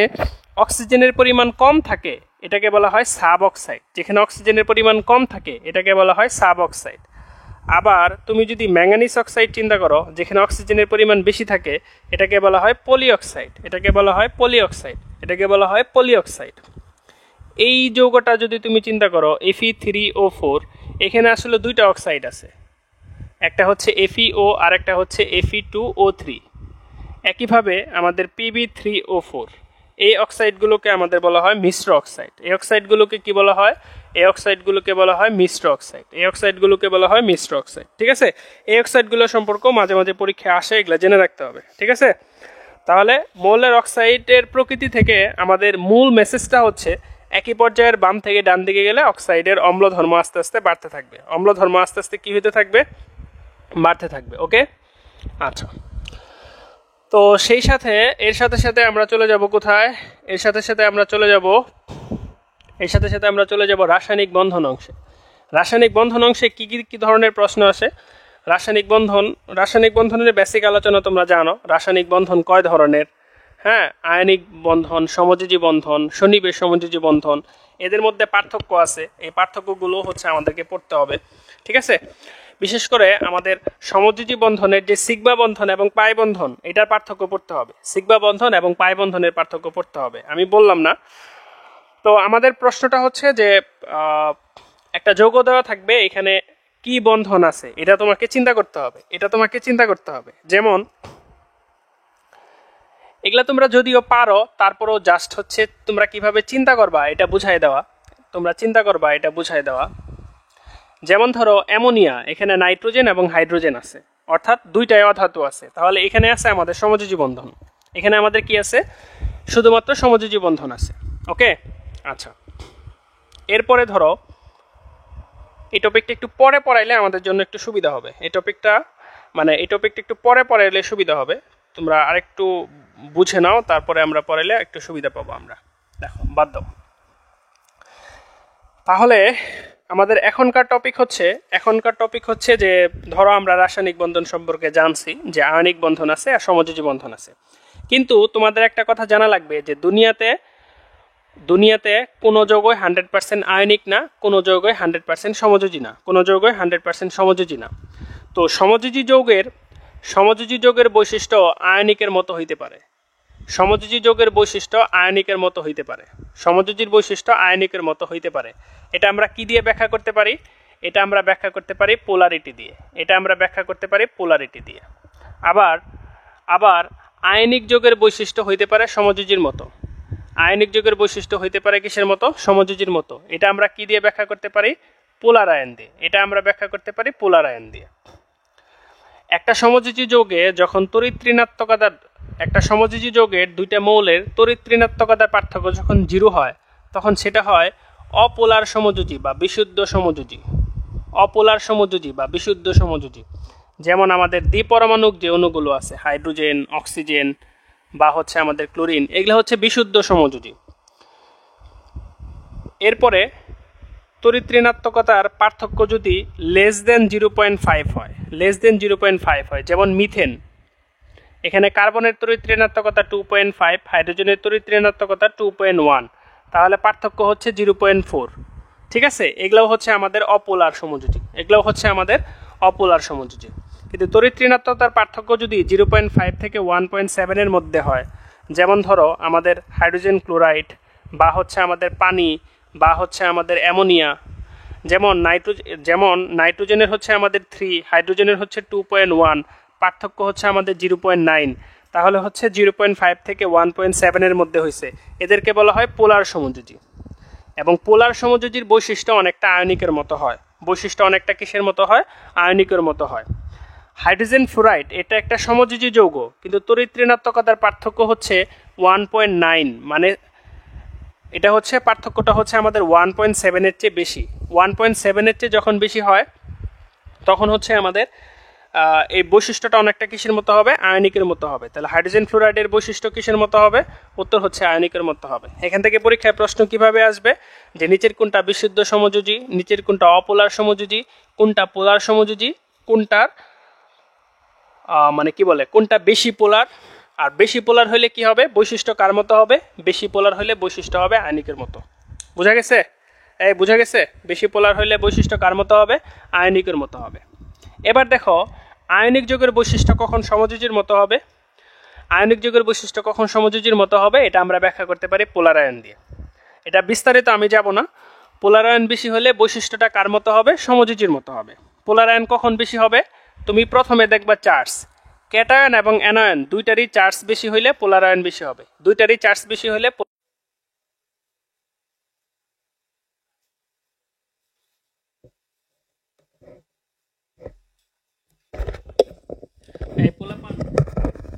অক্সিজেনের পরিমাণ কম থাকে এটাকে বলা হয় সাব অক্সাইড, যেখানে অক্সিজেনের পরিমাণ কম থাকে এটাকে বলা হয় সাব অক্সাইড। আবার তুমি যদি ম্যাঙ্গানিজ অক্সাইড চিন্তা করো, যেখানে অক্সিজেনের পরিমাণ বেশি থাকে এটাকে বলা হয় পলি অক্সাইড, এটাকে বলা হয় পলি অক্সাইড, এটাকে বলা হয় পলি অক্সাইড। এই যৌগটা যদি তুমি চিন্তা করো Fe3O4, এখানে আসলে দুইটা অক্সাইড আছে, একটা হচ্ছে FeO আর একটা হচ্ছে Fe2O3। একইভাবে আমাদের Pb3O4, এই অক্সাইডগুলোকে আমাদের বলা হয় মিশ্র অক্সাইড। এই অক্সাইডগুলোকে কি বলা হয়? এই অক্সাইডগুলোকে বলা হয় মিশ্র অক্সাইড, এই অক্সাইডগুলোকে বলা হয় মিশ্র অক্সাইড, ঠিক আছে? এই অক্সাইডগুলো সম্পর্ক মাঝে মাঝে পরীক্ষায় আসে, এগুলো জেনে রাখতে হবে, ঠিক আছে? তাহলে মৌলের অক্সাইডের প্রকৃতি থেকে আমাদের মূল মেসেজটা হচ্ছে একই পর্যায়ের বাম থেকে ডান দিকে গেলে অক্সাইডের অম্ল ধর্ম আস্তে আস্তে বাড়তে থাকবে, অম্ল ধর্ম আস্তে আস্তে কি হতে থাকবে? বাড়তে থাকবে। ওকে, আচ্ছা। তো সেই সাথে এর সাথে সাথে আমরা চলে যাব কোথায়? এর সাথে সাথে আমরা চলে যাব রাসায়নিক বন্ধন অংশে। রাসায়নিক বন্ধন অংশে কি কি ধরনের প্রশ্ন আসে? রাসায়নিক বন্ধনের বেসিক আলোচনা তোমরা জানো। রাসায়নিক বন্ধন কয় ধরনের? হ্যাঁ, আয়নিক বন্ধন, সমযোজী বন্ধন, সন্নিবেশ সমযোজী বন্ধন, এদের মধ্যে পার্থক্য আছে। এই পার্থক্যগুলো হচ্ছে আমাদেরকে পড়তে হবে, ঠিক আছে? বিশেষ করে আমাদের সমযোজী বন্ধনের যে সিগমা বন্ধন এবং পাই বন্ধন, এটার পার্থক্য পড়তে হবে। সিগমা বন্ধন এবং পাই বন্ধনের পার্থক্য পড়তে হবে, আমি বললাম না। তো আমাদের প্রশ্নটা হচ্ছে যে একটা যৌগ দেওয়া থাকবে, এখানে কি বন্ধন আছে এটা তোমাকে চিন্তা করতে হবে। যেমন এগুলা তোমরা যদিও পারো, তারপরও জাস্ট হচ্ছে তোমরা কিভাবে চিন্তা করবা এটা বুঝাই দেওয়া। যেমন ধরো অ্যামোনিয়া, এখানে নাইট্রোজেন এবং হাইড্রোজেন আছে, অর্থাৎ দুইটাই অধাতু আছে। তাহলে এখানে আছে আমাদের সমযোজী বন্ধন, এখানে আমাদের কি আছে? শুধুমাত্র সমযোজী বন্ধন আছে। ওকে, আচ্ছা। এরপরে ধরো এই টপিকটা একটু পরে পড়াইলে আমাদের জন্য একটু সুবিধা হবে। এই টপিকটা একটু পরে পড়াইলে সুবিধা হবে। তোমরা আরেকটু বুঝে নাও, তারপরে আমরা পড়াইলে একটু সুবিধা পাবো আমরা। দেখো, বাদ দাও। তাহলে আমাদের এখনকার টপিক হচ্ছে যে ধরো আমরা রাসায়নিক বন্ধন সম্পর্কে জানছি যে আয়নিক বন্ধন আছে আর সমযোজী বন্ধন আছে। কিন্তু তোমাদের একটা কথা জানা লাগবে যে দুনিয়াতে কোনো যৌগই 100% আয়নিক না, কোনো যৌগই 100% সমযোজী না। তো সমযোজী যৌগের বৈশিষ্ট্য আয়নিকের মতো হইতে পারে, সমযোজীর বৈশিষ্ট্য আয়নিকের মতো হইতে পারে। এটা আমরা কি দিয়ে ব্যাখ্যা করতে পারি? এটা আমরা ব্যাখ্যা করতে পারি পোলারিটি দিয়ে। আবার আয়নিক যৌগের বৈশিষ্ট্য হইতে পারে সমযোজীর মতো, সমযোজীর মতো। এটা আমরা কি দিয়ে ব্যাখ্যা করতে পারি? পোলার আয়ন দিয়ে। একটা সমযোজী যৌগের দুইটা মৌলের তড়িৎ ঋণাত্মকতার পার্থক্য যখন 0 হয়, তখন সেটা হয় অপোলার সমযোজী বা বিশুদ্ধ সমযোজী। যেমন আমাদের দ্বিপরমাণুক যে অণুগুলো আছে, হাইড্রোজেন, অক্সিজেন বা হচ্ছে আমাদের ক্লোরিন, এগুলো হচ্ছে বিশুদ্ধ সমযোজী। এরপরে তড়িৎ ঋণাত্মকতার পার্থক্য যদি লেস দেন 0.5 হয়, যেমন এখানে কার্বনের তড়িৎ ঋণাত্মকতা 2.5, হাইড্রোজেনের তড়িৎ ঋণাত্মকতা 2.1, তাহলে পার্থক্য হচ্ছে 0.4। ঠিক আছে, এগুলোও হচ্ছে আমাদের অপোলার সমযোজী, এগুলোও হচ্ছে আমাদের অপোলার সমযোজী। কিন্তু তড়িৎ ঋণাত্মকতার পার্থক্য যদি 0.5 থেকে 1.7 এর মধ্যে হয়, যেমন ধরো আমাদের হাইড্রোজেন ক্লোরাইড বা হচ্ছে আমাদের পানি বা হচ্ছে আমাদের অ্যামোনিয়া, যেমন নাইট্রোজেনের হচ্ছে আমাদের 3, হাইড্রোজেনের হচ্ছে 2.1, পার্থক্য হচ্ছে আমাদের 0.9, তাহলে হচ্ছে 0.5 থেকে 1.7 এর মধ্যে হয়েছে, এদেরকে বলা হয় পোলার সমযোজী। এবং পোলার সমযোজীর বৈশিষ্ট্য অনেকটা আয়নিকের মতো হয়, বৈশিষ্ট্য অনেকটা কিসের মতো হয়? আয়নিকের মতো হয়। হাইড্রোজেন ফ্লোরাইড এটা একটা সমযোজী যৌগ, কিন্তু তড়িৎ ঋণাত্মকতার পার্থক্য হচ্ছে 1.9, মানে এটা হচ্ছে পার্থক্যটা হচ্ছে আমাদের 1.7 এর চেয়ে বেশি। 1.7 এর চেয়ে যখন বেশি হয় তখন হচ্ছে আমাদের এই বৈশিষ্ট্যটা অনেকটা কিসের মতো হবে? আয়নিকের মতো হবে। তাহলে হাইড্রোজেন ফ্লোরাইডের বৈশিষ্ট্য কিসের মতো হবে? উত্তর হচ্ছে আয়নিকের মতো হবে। এখান থেকে পরীক্ষায় প্রশ্ন কিভাবে আসবে যে নিচের কোনটা বিশুদ্ধ সমযোজী, নিচের কোনটা অপোলার সমযোজী, কোনটা পোলার সমযোজী, কোনটার মানে কি বলে কোনটা বেশি পোলার, আর বেশি পোলার হলে কি হবে? বৈশিষ্ট্য কার মতো হবে? বেশি পোলার হলে বৈশিষ্ট্য হবে আয়নিকের মতো। বোঝা গেছে? বোঝা গেছে? বেশি পোলার হলে বৈশিষ্ট্য কার মতো হবে? আয়নিকের মতো হবে। এবার দেখো আয়নিক যৌগের বৈশিষ্ট্য কখন সমযোজীর মতো হবে? আয়নিক যৌগের বৈশিষ্ট্য কখন সমযোজীর মতো হবে এটা আমরা ব্যাখ্যা করতে পারি পোলার আয়ন দিয়ে। এটা বিস্তারিত আমি যাব না। পোলার আয়ন বেশি হলে বৈশিষ্ট্যটা কার মতো হবে? সমযোজীর মতো হবে। পোলার আয়ন কখন বেশি হবে? তুমি প্রথমে দেখবা চার্জ, ক্যাটায়ন এবং অ্যানায়ন দুইটারই চার্জ বেশি হইলে পোলার আয়ন বেশি হবে। দুইটারই চার্জ বেশি হইলে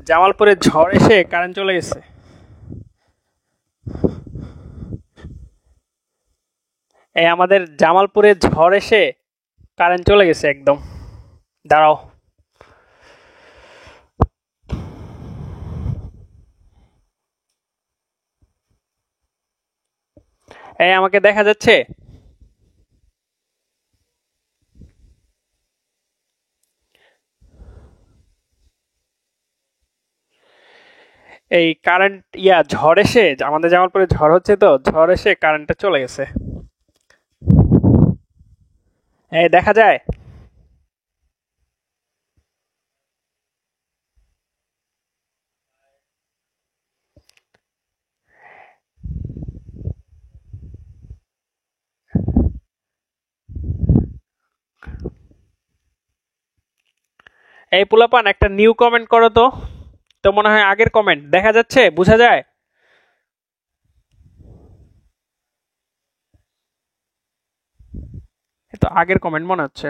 জামালপুরে ঝড় এসে কারেন্ট চলে গেছে। আমাদের জামালপুরে ঝড় এসে কারেন্ট চলে গেছে একদম। দাঁড়াও, আমাকে দেখা যাচ্ছে? এই কারেন্ট ঝড় এসে, আমাদের জামালপুরে ঝড় হচ্ছে, তো ঝড় এসে কারেন্টটা চলে গেছে। দেখা যায়? এই পোলাপান একটা নিউ কমেন্ট করো তো। তো মনে হয় আগের কমেন্ট দেখা যাচ্ছে, বোঝা যায়? তো আগের কমেন্ট মনে হচ্ছে।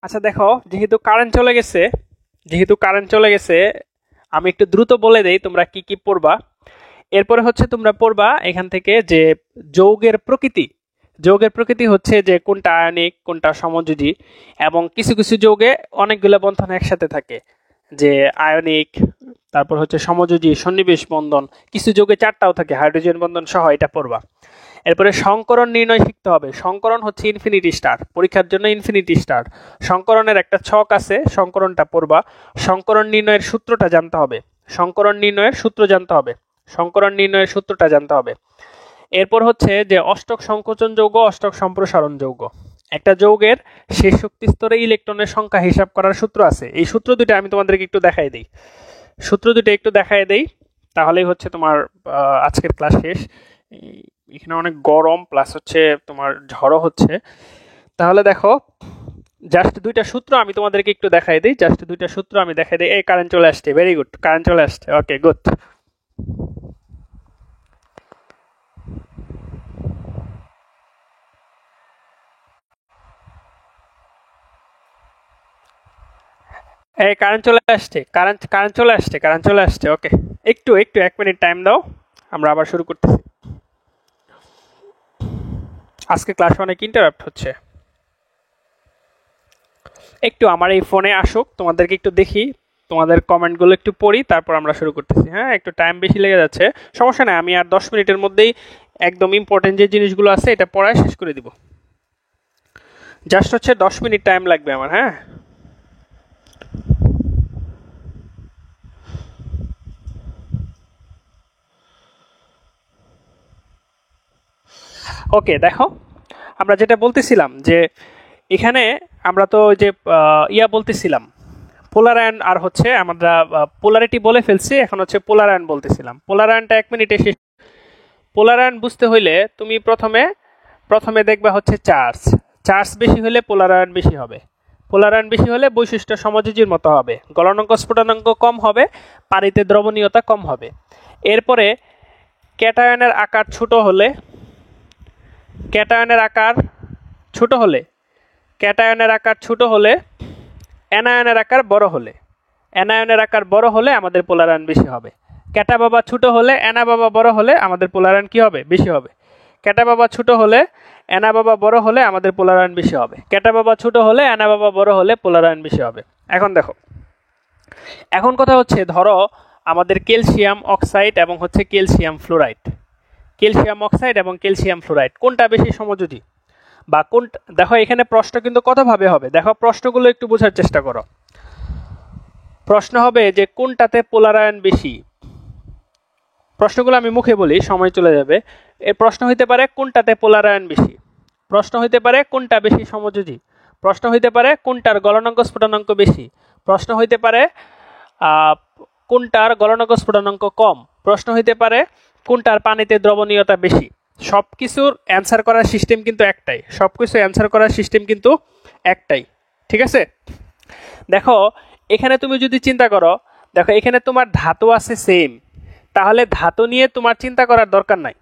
আচ্ছা দেখো, যেহেতু কারেন্ট চলে গেছে আমি একটু দ্রুত বলে দেই তোমরা কি কি পড়বা। এরপরে হচ্ছে তোমরা পড়বা এখান থেকে যে যৌগের প্রকৃতি হচ্ছে যে কোনটা আয়নিক কোনটা সমযোজী, এবং কিছু কিছু যৌগে অনেকগুলো বন্ধন একসাথে থাকে, যে আয়নিক, তারপর হচ্ছে সমযোজী, সন্নিবেশ বন্ধন, কিছু যৌগে 4টাও থাকে, হাইড্রোজেন বন্ধন সহ, এটা পড়বা। এরপরে সংকরণ নির্ণয় শিখতে হবে। সংকরণ হচ্ছে ইনফিনিটি স্টার, পরীক্ষার জন্য ইনফিনিটি স্টার। সংকরণের একটা ছক আছে, সংকরণটা পড়বা। সংকরণ নির্ণয়ের সূত্রটা জানতে হবে, সংকরণ নির্ণয়ের সূত্রটা জানতে হবে। এরপর হচ্ছে যে অষ্টক সংকোচন যৌগ, অষ্টক সম্প্রসারণ যৌগ। একটা যৌগের শেষ শক্তি স্তরে ইলেকট্রনের সংখ্যা হিসাব করার সূত্র আছে। এই সূত্র দুটো আমি তোমাদেরকে একটু দেখাই দেই, তাহলেই হচ্ছে তোমার আজকের ক্লাস শেষ। এখানে অনেক গরম, প্লাস হচ্ছে তোমার ঝড়ও হচ্ছে। তাহলে দেখো, জাস্ট দুইটা সূত্র আমি তোমাদেরকে একটু দেখাই দিই। এই কারেন্ট চলে আসছে, ভেরি গুড, কারেন্ট চলে আসছে, ওকে গুড। কারেন্ট চলে আসছে, ওকে। একটু 1 মিনিট টাইম দাও, আমরা আবার শুরু করতেছি। আজকে ক্লাসে অনেক ইন্টারাপ্ট হচ্ছে, একটু আমার এই ফোনে আসুক, তোমাদেরকে একটু দেখি, তোমাদের কমেন্টগুলো একটু পড়ি, তারপর আমরা শুরু করতেছি। হ্যাঁ, একটু টাইম বেশি লেগে যাচ্ছে, সমস্যা নেই, আমি আর 10 মিনিটের মধ্যেই একদম ইম্পর্টেন্ট যে জিনিসগুলো আছে এটা পড়ায় শেষ করে দিব। জাস্ট হচ্ছে 10 মিনিট টাইম লাগবে আমার। হ্যাঁ, ওকে। দেখো আমরা যেটা বলতেছিলাম যে এখানে আমরা তো যে বলতেছিলাম পোলার আয়ন, আর হচ্ছে আমরা পোলারিটি বলে ফেলছি, এখন হচ্ছে পোলার আয়ন বলতেছিলাম। পোলার আয়নটা 1 মিনিটে শেষ। পোলার আয়ন বুঝতে হইলে তুমি প্রথমে দেখবা হচ্ছে চার্জ বেশি হলে পোলার আয়ন বেশি হবে। পোলার আয়ন বেশি হলে বৈশিষ্ট্য সমযোজীর মতো হবে, গলনাঙ্ক স্ফুটনাঙ্ক কম হবে, পানিতে দ্রবণীয়তা কম হবে। এরপরে ক্যাটায়নের আকার ছোট হলে অ্যানায়নের আকার বড় হলে আমাদের পোলার আয়ন বেশি হবে। ক্যাটা বাবা ছোট হলে অ্যানা বাবা বড় হলে আমাদের পোলার আয়ন কি হবে? বেশি হবে। ক্যাটা বাবা ছোট হলে অ্যানা বাবা বড় হলে আমাদের পোলার আয়ন বেশি হবে। ক্যাটা বাবা ছোট হলে অ্যানা বাবা বড় হলে পোলার আয়ন বেশি হবে। এখন দেখো, এখন কথা হচ্ছে ধরো আমাদের ক্যালসিয়াম অক্সাইড এবং হচ্ছে ক্যালসিয়াম ফ্লোরাইড কোনটা বেশি সমযোজী বা কোনটা? দেখো এখানে প্রশ্ন কিন্তু কতভাবে হবে, দেখো প্রশ্নগুলো একটু বোঝার চেষ্টা করো। প্রশ্ন হবে যে কোনটাতে পোলার আয়ন বেশি। প্রশ্নগুলো আমি মুখে বলি, সময় চলে যাবে। এর প্রশ্ন হইতে পারে কোনটাতে পোলার আয়ন বেশি, প্রশ্ন হইতে পারে কোনটা বেশি সমযোজী, প্রশ্ন হইতে পারে কোনটার গলনাঙ্ক স্ফুটনাঙ্ক বেশি, প্রশ্ন হইতে পারে কোনটার গলনাঙ্ক স্ফুটনাঙ্ক কম, প্রশ্ন হইতে পারে কোনটার পানিতে দ্রবণীয়তা বেশি। সব কিছুর অ্যান্সার করার সিস্টেম কিন্তু একটাই। ঠিক আছে? দেখো এখানে তুমি যদি চিন্তা করো, দেখো এখানে তোমার ধাতু আছে সেম, তাহলে ধাতু নিয়ে তোমার চিন্তা করার দরকার নাই।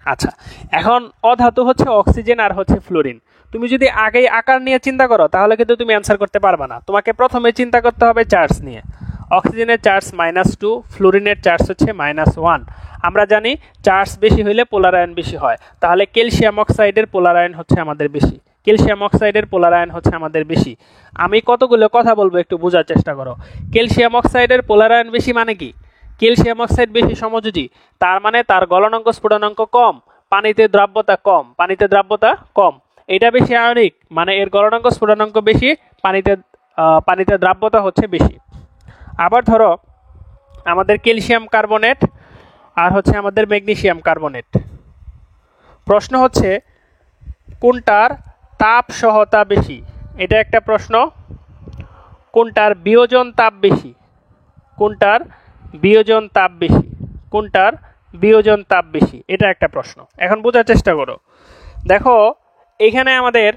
আচ্ছা, এখন অধাতু হচ্ছে অক্সিজেন আর হচ্ছে ফ্লোরিন। তুমি যদি আগেই আকার নিয়ে চিন্তা করো তাহলে কিন্তু তুমি অ্যান্সার করতে পারবে না। তোমাকে প্রথমে চিন্তা করতে হবে চার্জ নিয়ে। অক্সিজেনের চার্জ -2, ফ্লোরিনের চার্জ হচ্ছে -1। আমরা জানি চার্জ বেশি হইলে পোলার আয়ন বেশি হয়, তাহলে ক্যালসিয়াম অক্সাইডের পোলার আয়ন হচ্ছে আমাদের বেশি। আমি কতগুলো কথা বলবো, একটু বোঝার চেষ্টা করো। ক্যালসিয়াম অক্সাইডের পোলার আয়ন বেশি মানে কি? ক্যালসিয়াম অক্সাইড বেশি সমযোজী, তার মানে তার গলনাঙ্ক স্ফুটনাঙ্ক কম, পানিতে দ্রাব্যতা কম। এটা বেশি আয়নিক, মানে এর গলনাঙ্ক স্ফুটনাঙ্ক বেশি, পানিতে দ্রাব্যতা হচ্ছে বেশি। আবার ধরো আমাদের ক্যালসিয়াম কার্বনেট আর হচ্ছে আমাদের ম্যাগনেসিয়াম কার্বনেট। প্রশ্ন হচ্ছে কোনটার তাপ সহতা বেশি, এটা একটা প্রশ্ন। কোনটার বিয়োজন তাপ বেশি, এটা একটা প্রশ্ন। এখন বোঝার চেষ্টা করো। দেখো এখানে আমাদের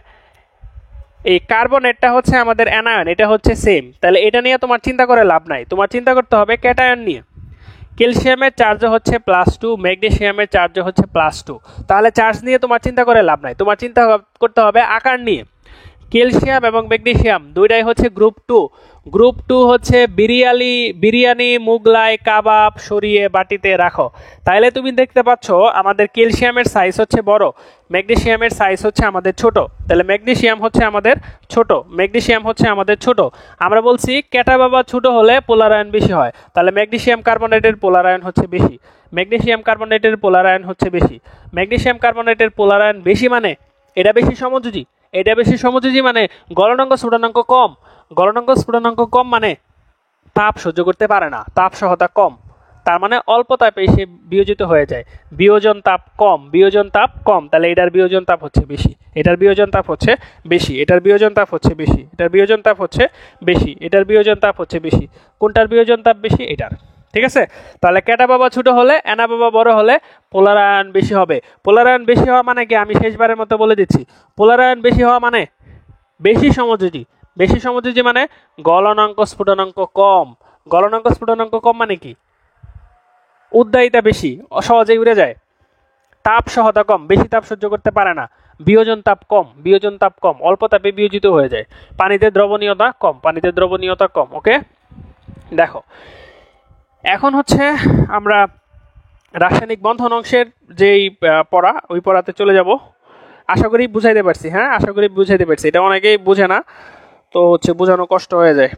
এই কার্বনেটটা হচ্ছে আমাদের অ্যানায়ন, এটা হচ্ছে সেম, তাহলে এটা নিয়ে তোমার চিন্তা করে লাভ নাই। তোমার চিন্তা করতে হবে ক্যাটায়ন নিয়ে। ক্যালসিয়ামের চার্জ হচ্ছে +2, ম্যাগনেসিয়ামের চার্জ হচ্ছে +2, তাহলে চার্জ নিয়ে তোমার চিন্তা করে লাভ নাই। তোমার চিন্তা করতে হবে আকার নিয়ে। ক্যালসিয়াম এবং ম্যাগনেসিয়াম দুইটাই হচ্ছে গ্রুপ 2 হচ্ছে বিরিয়ানি, মুগলাই, কাবাব সরিয়ে বাটিতে রাখো। তাইলে তুমি দেখতে পাচ্ছ আমাদের ক্যালসিয়ামের সাইজ হচ্ছে বড়, ম্যাগনেসিয়ামের সাইজ হচ্ছে আমাদের ছোট। তাহলে ম্যাগনেসিয়াম হচ্ছে আমাদের ছোট। আমরা বলছি ক্যাটা বাবা ছোট হলে পোলার আয়ন বেশি হয়, তাহলে ম্যাগনেসিয়াম কার্বনেটের পোলার আয়ন হচ্ছে বেশি। ম্যাগনেসিয়াম কার্বনেটের পোলার আয়ন বেশি মানে এটা বেশি সমযোজী, মানে গলনাঙ্ক স্ফুটনাঙ্ক কম মানে তাপ সহ্য করতে পারে না, তাপ সহতা কম, তার মানে অল্প তাপে সে বিয়োজিত হয়ে যায়। বিয়োজন তাপ কম, তাহলে এটার বিয়োজন তাপ হচ্ছে বেশি, এটার বিয়োজন তাপ হচ্ছে বেশি। কোনটার বিয়োজন তাপ বেশি? এটার। ঠিক আছে? তাহলে ক্যাটা বাবা ছোট হলে অ্যানা বাবা বড় হলে পোলার আয়ন বেশি হবে। পোলার আয়ন বেশি হওয়া মানে কি? আমি শেষবারের মতো বলে দিচ্ছি, পোলার আয়ন বেশি হওয়া মানে বেশি সমযোজী মানে গলনাঙ্ক স্ফুটনাঙ্ক কম মানে কি? উদ্দায়িতা বেশি, সহজেই উড়ে যায়। তাপ সহতা কম, বেশি তাপ সহ্য করতে পারে না। বিয়োজন তাপ কম, অল্প তাপে বিয়োজিত হয়ে যায়। পানিতে দ্রবণীয়তা কম। ওকে, দেখো এখন হচ্ছে আমরা রাসায়নিক বন্ধন অংশের যেই পড়া, ওই পড়াতে চলে যাব। আশা করি বুঝাইতে পারছি। এটা অনেকেই বুঝে না, তো হচ্ছে বোঝানো কষ্ট হয়ে যায়।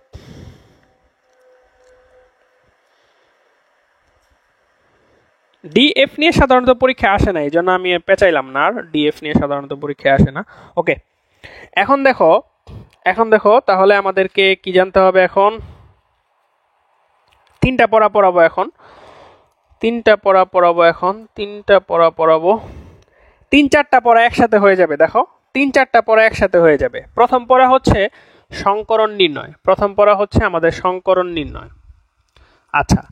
ডিএফ নিয়ে সাধারণত পরীক্ষা আসে না, এই জন্য আমি পেঁচাইলাম না, আর ডিএফ নিয়ে সাধারণত পরীক্ষা আসে না। ওকে, এখন দেখো তাহলে আমাদেরকে কি জানতে হবে এখন? তিনটা পড়া পড়াবো এখন, তিন চারটা পড়া একসাথে হয়ে যাবে। দেখো, তিন চারটা পড়া একসাথে হয়ে যাবে। প্রথম পড়া হচ্ছে সংকরণ নির্ণয়। আমাদের সংকরণ নির্ণয়। আচ্ছা,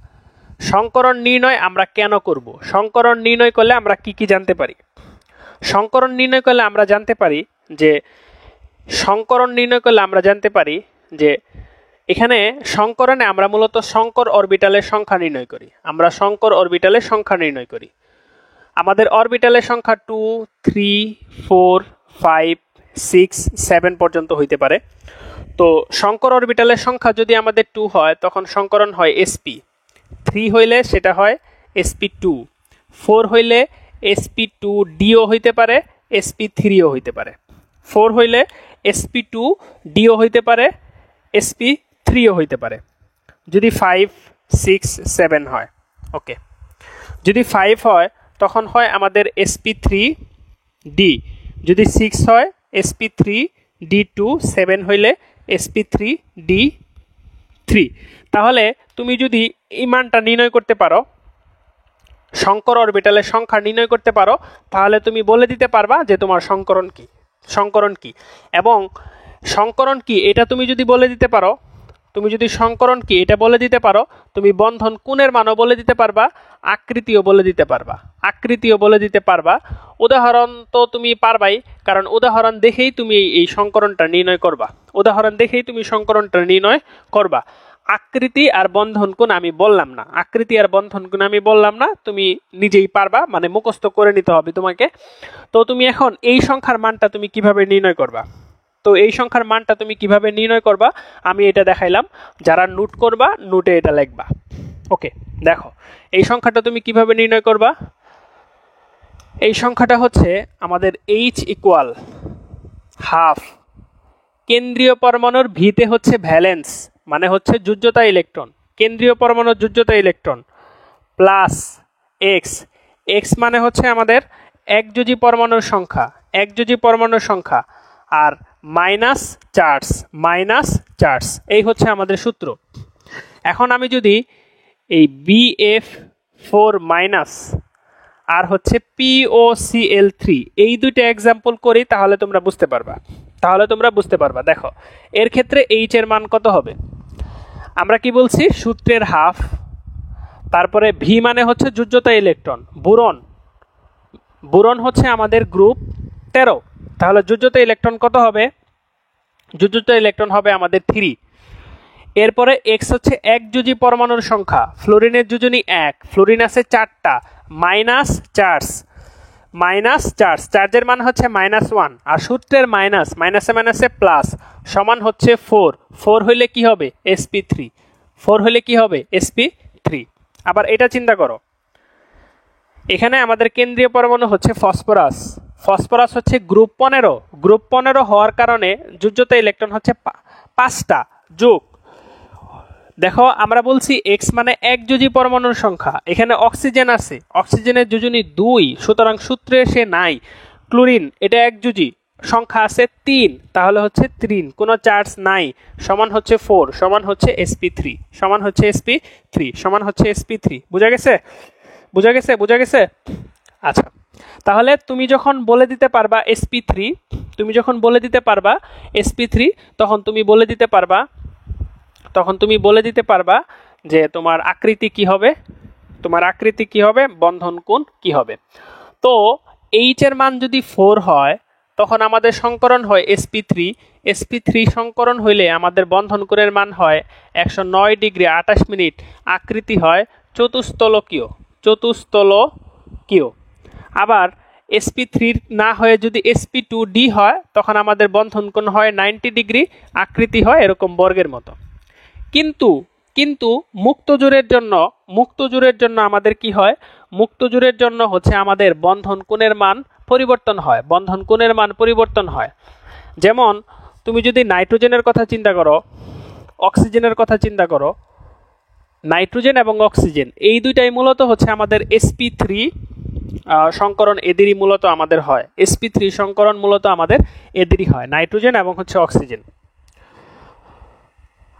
সংকরণ নির্ণয় আমরা কেন করব? সংকরণ নির্ণয় করলে আমরা কি জানতে পারি? সংকরণ নির্ণয় করলে আমরা জানতে পারি যে এখানে সংকরণে আমরা মূলত সংকর অরবিটালের সংখ্যা নির্ণয় করি। আমাদের অরবিটালের সংখ্যা 2, 3, 4, 5, 6, 7 পর্যন্ত হইতে পারে। তো সংকর অরবিটালের সংখ্যা যদি আমাদের 2 হয় তখন সংকরণ হয় sp, 3 হইলে সেটা হয় sp2, 4 হইলে sp2d হইতে পারে, sp3ও হইতে পারে। 4 হইলে sp2d হইতে পারে, sp3ও হইতে পারে। যদি 5, 6, 7 হয়, ওকে। যদি 5 হয় তখন হয় আমাদের sp3d, যদি 6 হয় sp3d2, 7 হইলে sp3d3। তাহলে তুমি যদি এই মানটা নির্ণয় করতে পারো, সংকর অরবিটালের সংখ্যা নির্ণয় করতে পারো, তাহলে তুমি বলে দিতে পারবা যে তোমার সংকরণ কি। এবং সংকরণ কি এটা তুমি যদি বলে দিতে পারো, তুমি বন্ধন কোণের মানও বলে দিতে পারবা, আকৃতিও বলে দিতে পারবা। উদাহরণ তো তুমি পারবাই, কারণ উদাহরণ দেখেই তুমি এই সংকরণটা নির্ণয় করবা। আকৃতি আর বন্ধন কোণ আমি বললাম না, তুমি নিজেই পারবা, মানে মুখস্থ করে নিতে হবে তোমাকে। তো তুমি এখন এই সংখ্যার মানটা তুমি কিভাবে নির্ণয় করবা? আমি এটা দেখাইলাম, যারা নোট করবা নোটে এটা লিখবা। ওকে, দেখো এই সংখ্যাটা তুমি কিভাবে নির্ণয় করবা? এই সংখ্যাটা হচ্ছে আমাদের h ইকুয়াল হাফ কেন্দ্রীয় পরমাণুর ভিতে হচ্ছে ভ্যালেন্স, মানে হচ্ছে যোজ্যতা ইলেকট্রন, কেন্দ্রীয় পরমাণুর যোজ্যতা ইলেকট্রন, প্লাস x মানে হচ্ছে আমাদের একযোজী পরমাণুর সংখ্যা, আর মাইনাস চার্জ, এই হচ্ছে আমাদের সূত্র। এখন আমি যদি এই BF4 মাইনাস আর হচ্ছে POCl3 এই দুইটা एग्जांपल করি, তাহলে তোমরা বুঝতে পারবা। দেখো এর ক্ষেত্রে h এর মান কত হবে? আমরা কি বলছি? সূত্রের হাফ, তারপরে V মানে হচ্ছে যোজ্যতা ইলেকট্রন, বোরন হচ্ছে আমাদের গ্রুপ 13, তাহলে যোজ্যতা ইলেকট্রন কত হবে? যোজ্যতা ইলেকট্রন হবে আমাদের 3। এরপরে x হচ্ছে একযোজী পরমাণুর সংখ্যা, ফ্লোরিনের যোজনী 1, ফ্লোরিন আছে 4টা, মাইনাস চার্জের মান হচ্ছে -1, আর সূত্রের মাইনাসে প্লাস সমান হচ্ছে 4 হইলে কি হবে? sp3। আবার এটা চিন্তা করো, এখানে আমাদের কেন্দ্রীয় পরমাণু হচ্ছে ফসফরাস হচ্ছে গ্রুপ 15 হওয়ার কারণে যোজ্যতা ইলেকট্রন হচ্ছে 5টা যোগ। দেখো আমরা বলছি x মানে একযোজী পরমাণুর সংখ্যা, এখানে অক্সিজেন আছে, অক্সিজেনের যোজনী 2, সুতরাং সূত্রে সে নাই। ক্লোরিন এটা একযোজী, সংখ্যা আছে 3, তাহলে হচ্ছে 3, কোনো চার্জ নাই, সমান হচ্ছে 4, সমান হচ্ছে sp3। বুঝা গেছে? আচ্ছা, তাহলে তুমি যখন বলে দিতে পারবা sp3, তখন তুমি বলে দিতে পারবা যে তোমার আকৃতি কি হবে, বন্ধন কোণ কি হবে। তো h এর মান যদি 4 হয় তখন আমাদের সংকরণ হয় sp3 সংকরণ হইলে আমাদের বন্ধন কোণের মান হয় 109 ডিগ্রি 28 মিনিট, আকৃতি হয় চতুস্তলকীয়। আবার sp3 না হয়ে যদি sp2d হয় তখন আমাদের বন্ধন কোণ হয় 90 ডিগ্রি, আকৃতি হয় এরকম বর্গের মতো। কিন্তু মুক্ত জোড়ের জন্য আমাদের কি হয়? মুক্ত জোড়ের জন্য হচ্ছে আমাদের বন্ধন কোণের মান পরিবর্তন হয়। যেমন তুমি যদি নাইট্রোজেনের কথা চিন্তা করো, অক্সিজেনের কথা চিন্তা করো, নাইট্রোজেন এবং অক্সিজেন এই দুইটাই মূলত হচ্ছে আমাদের sp3 সংকরণ এদেরই মূলত আমাদের হয়, sp3 সংকরণ মূলত আমাদের এদেরই হয়, নাইট্রোজেন এবং হচ্ছে অক্সিজেন।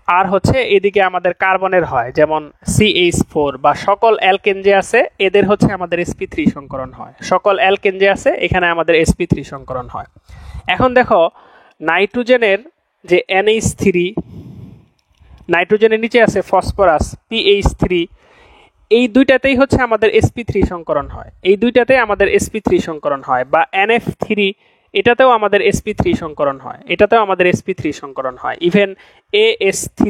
আর হচ্ছে এদিকে আমাদের কার্বনের হয়, যেমন CH4 বা সকল অ্যালকেন যে আছে এদের হচ্ছে আমাদের sp3 সংকরণ হয়, সকল অ্যালকেন যে আছে এখানে আমাদের sp3 সংকরণ হয়। এখন দেখো নাইট্রোজেনের যে NH3, নাইট্রোজেনের নিচে আছে ফসফরাস PH3, এই দুইটাতেই হচ্ছে আমাদের sp3 সংকরণ হয়, এই দুইটাতেই আমাদের sp3 সংকরণ হয়। বা NF3, এটাতেও আমাদের sp3 সংকরণ হয়, এটাতেও আমাদের sp3 সংকরণ হয়। ইভেন AS3,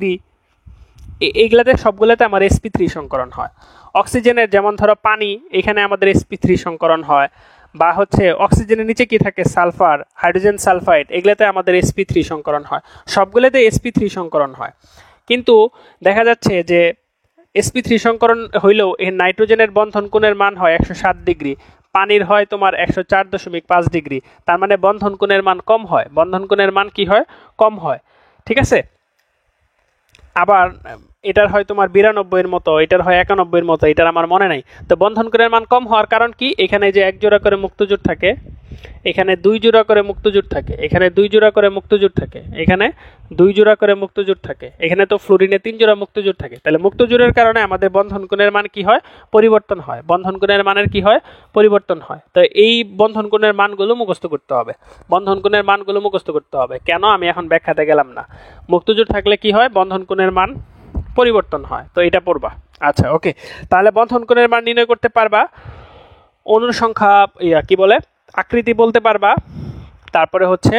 এইগুলাতে সবগুলোতে আমার sp3 সংকরণ হয়। অক্সিজেনের যেমন ধরো পানি, এখানে আমাদের sp3 সংকরণ হয়। বা হচ্ছে অক্সিজেনের নিচে কি থাকে, সালফার, হাইড্রোজেন সালফাইড, এগুলাতে আমাদের sp3 সংকরণ হয়, সবগুলোতে sp3 সংকরণ হয়। কিন্তু দেখা যাচ্ছে যে sp3 সংকরণ হইলেও এই নাইট্রোজেনের বন্ধন কোণের মান হয় 107 ডিগ্রি, পানির হয় তোমার 104.5 ডিগ্রি, তার মানে বন্ধন কোণের মান কম হয়, বন্ধন কোণের মান কি হয়, কম হয়, ঠিক আছে। আবার এটার হয় তোমার 92 এর মতো, এটার হয় 91 এর মতো, এটার আমার মনে নাই। তো বন্ধন কোণের মান কম হওয়ার কারণ কি, এখানে যে এক জোড়া করে মুক্তজোড় থাকে, এখানে দুই জোড়া করে মুক্তজোড় থাকে, এখানে দুই জোড়া করে মুক্তজোড় থাকে, এখানে দুই জোড়া করে মুক্তজোড় থাকে, এখানে তো ফ্লোরিনে 3 জোড়া মুক্তজোড় থাকে। তাহলে মুক্তজোড়ের কারণে আমাদের বন্ধন কোণের মান কি হয়, পরিবর্তন হয়, বন্ধন কোণের মানের কি হয়, পরিবর্তন হয়। তো এই বন্ধন কোণের মানগুলো মুখস্থ করতে হবে, বন্ধন কোণের মানগুলো মুখস্থ করতে হবে। কেন, আমি এখন ব্যাখ্যাতে গেলাম না। মুক্তজোড় থাকলে কি হয়, বন্ধন কোণের মান পরিবর্তন হয়, তো এটা পড়বা। আচ্ছা ওকে, তাহলে বন্ধন কোণের মান নির্ণয় করতে পারবা, অণুর সংখ্যা কি বলে আকৃতি বলতে পারবা, তারপরে হচ্ছে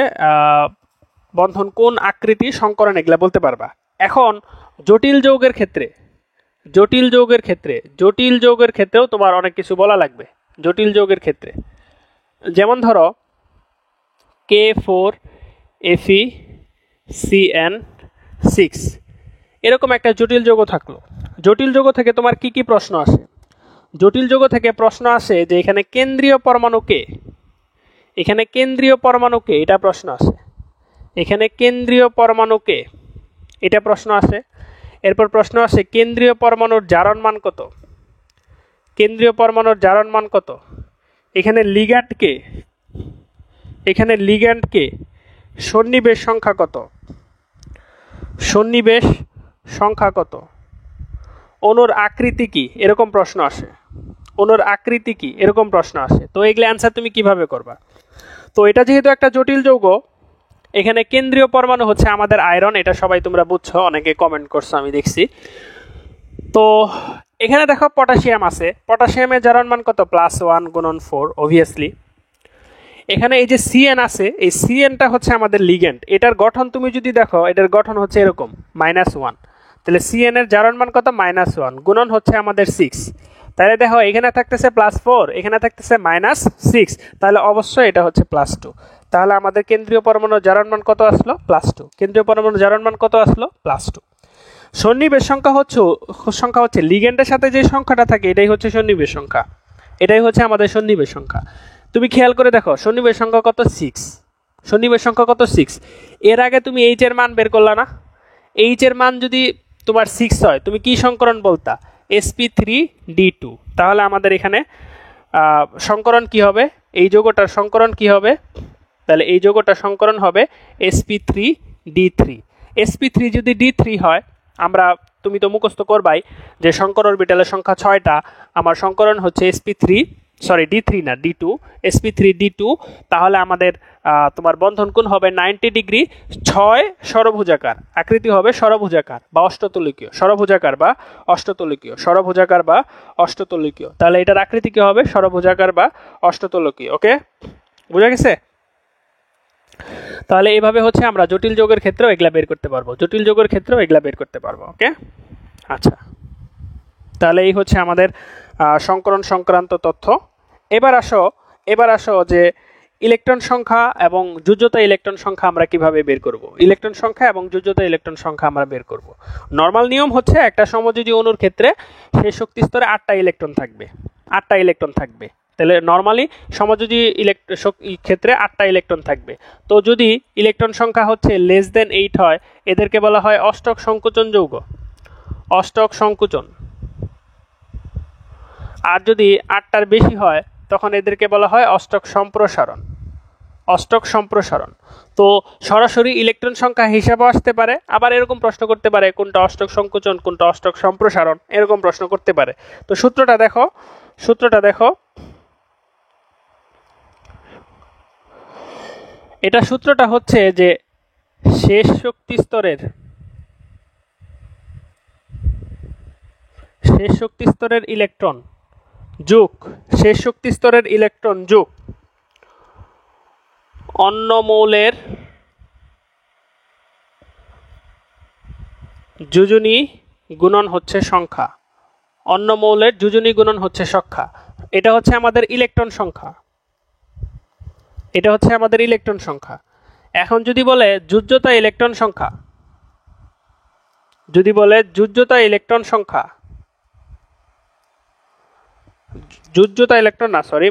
বন্ধন কোণ, আকৃতি, সংকরণ, এগুলা বলতে পারবা। এখন জটিল যৌগের ক্ষেত্রে, জটিল যৌগের ক্ষেত্রে, জটিল যৌগের ক্ষেত্রেও তোমার অনেক কিছু বলা লাগবে। জটিল যৌগের ক্ষেত্রে যেমন ধরো K4Fe(CN6), এরকম একটা জটিল যৌগ থাকলো। জটিল যৌগ থেকে তোমার কি কি প্রশ্ন আসে, জটিল যৌগ থেকে প্রশ্ন আসে যে এখানে কেন্দ্রীয় পরমাণু কে, এখানে কেন্দ্রীয় পরমাণু কে, এটা প্রশ্ন আসে। এখানে কেন্দ্রীয় পরমাণু কে, এটা প্রশ্ন আসে। এরপর প্রশ্ন আসে কেন্দ্রীয় পরমাণুর জারণ মান কত, কেন্দ্রীয় পরমাণুর জারণ মান কত। এখানে লিগ্যান্ড কে, এখানে লিগ্যান্ড কে, সন্নিবেশ সংখ্যা কত, সন্নিবেশ সংখ্যা কত, অণুর আকৃতি কি, এরকম প্রশ্ন আসে। অণুর আকৃতি কি, এরকম প্রশ্ন আসে। তো এগুলো অ্যান্সার তুমি কিভাবে করবা। তো এটা যেহেতু একটা জটিল যৌগ, এখানে কেন্দ্রীয় পরমাণু হচ্ছে আমাদের আয়রন, এটা সবাই তোমরা বুঝছো, অনেকে কমেন্ট করছো আমি দেখছি। তো এখানে দেখো পটাশিয়াম আছে, পটাশিয়ামের জারণ মান কত, +1 × 4 অবভিয়াসলি। এখানে এই যে CN আছে, এই CNটা হচ্ছে আমাদের লিগ্যান্ড, এটার গঠন তুমি যদি দেখো, এটার গঠন হচ্ছে এরকম -1, তাহলে CN এর জারণ মান কত, -1, গুণন হচ্ছে আমাদের 6। তাহলে দেখো এখানে থাকতেছে +4, এখানে থাকতেছে -6, তাহলে অবশ্যই এটা হচ্ছে +2। তাহলে আমাদের কেন্দ্রীয় পরমাণুর জারণ মান কত আসলো, +2। কেন্দ্রীয় পরমাণুর জারণ মান কত আসলো, +2। সন্নিবেশ সংখ্যা হচ্ছে লিগ্যান্ডের সাথে যে সংখ্যাটা থাকে, এটাই হচ্ছে সন্নিবেশ সংখ্যা, এটাই হচ্ছে আমাদের সন্নিবেশ সংখ্যা। তুমি খেয়াল করে দেখো সন্নিবেশ সংখ্যা কত, 6, সন্নিবেশ সংখ্যা কত, 6। এর আগে তুমি H এর মান বের করলা না, H এর মান যদি তোমার 6 হয়, তুমি কি সংকরণ বলতা, sp3d2। তাহলে আমাদের এখানে সংকরণ কি হবে, এই যৌগটার সংকরণ কি হবে, তাহলে এই যৌগটার সংকরণ হবে sp3d3। sp3 যদি d3 হয়, আমরা, তুমি তো মুখস্থ করবাই যে সংকর অরবিটালের সংখ্যা 6টা, আমার সংকরণ হচ্ছে d3 না d2, sp3d2। তাহলে আমাদের তোমার বন্ধন কোণ হবে 90 ডিগ্রি, 6 ষড়ভুজাকার, আকৃতি হবে ষড়ভুজাকার বা অষ্টতলিকীয়, ষড়ভুজাকার বা অষ্টতলিকীয়, ষড়ভুজাকার বা অষ্টতলিকীয়। তাহলে এটার আকৃতি কি হবে, ষড়ভুজাকার বা অষ্টতলিকীয়। ওকে, বুঝা গেছে। তাহলে এইভাবে হচ্ছে আমরা জটিল যৌগের ক্ষেত্রেও এগুলা বের করতে পারবো, জটিল যৌগের ক্ষেত্রেও এগুলা বের করতে পারবো। ওকে, আচ্ছা, তাহলে এই হচ্ছে আমাদের সংকরণ সংক্রান্ত তথ্য। এবার আসো যে ইলেকট্রন সংখ্যা এবং যোজ্যতা ইলেকট্রন সংখ্যা আমরা কিভাবে বের করব। ইলেকট্রন সংখ্যা এবং যোজ্যতা ইলেকট্রন সংখ্যা আমরা বের করব। নরমাল নিয়ম হচ্ছে একটা সমযোজী অণুর ক্ষেত্রে সেই শক্তি স্তরে 8টা ইলেকট্রন থাকবে, 8টা ইলেকট্রন থাকবে। তাহলে নরমালি সমযোজী ক্ষেত্রে 8টা ইলেকট্রন থাকবে। তো যদি ইলেকট্রন সংখ্যা হচ্ছে <8 হয়, এদেরকে বলা হয় অষ্টক সংকোচন যৌগ, অষ্টক সংকোচন। আর যদি 8টার বেশি হয় তখন এদেরকে বলা হয় অষ্টক সম্প্রসারণ। অষ্টক সম্প্রসারণ। তো সরাসরি ইলেকট্রন সংখ্যা হিসাবে আসতে পারে, আবার এরকম প্রশ্ন করতে পারে কোনটা অষ্টক সংকোচন কোনটা অষ্টক সম্প্রসারণ, এরকম প্রশ্ন করতে পারে। তো সূত্রটা দেখো, এটা সূত্রটা হচ্ছে যে শেষ শক্তি স্তরের ইলেকট্রন যোগ অন্য মৌলের যোজনী গুণন হচ্ছে সংখ্যা। অন্য মৌলের যোজনী গুণন হচ্ছে সংখ্যা। এটা হচ্ছে আমাদের ইলেকট্রন সংখ্যা। এখন যদি বলে যোজ্যতা ইলেকট্রন সংখ্যা,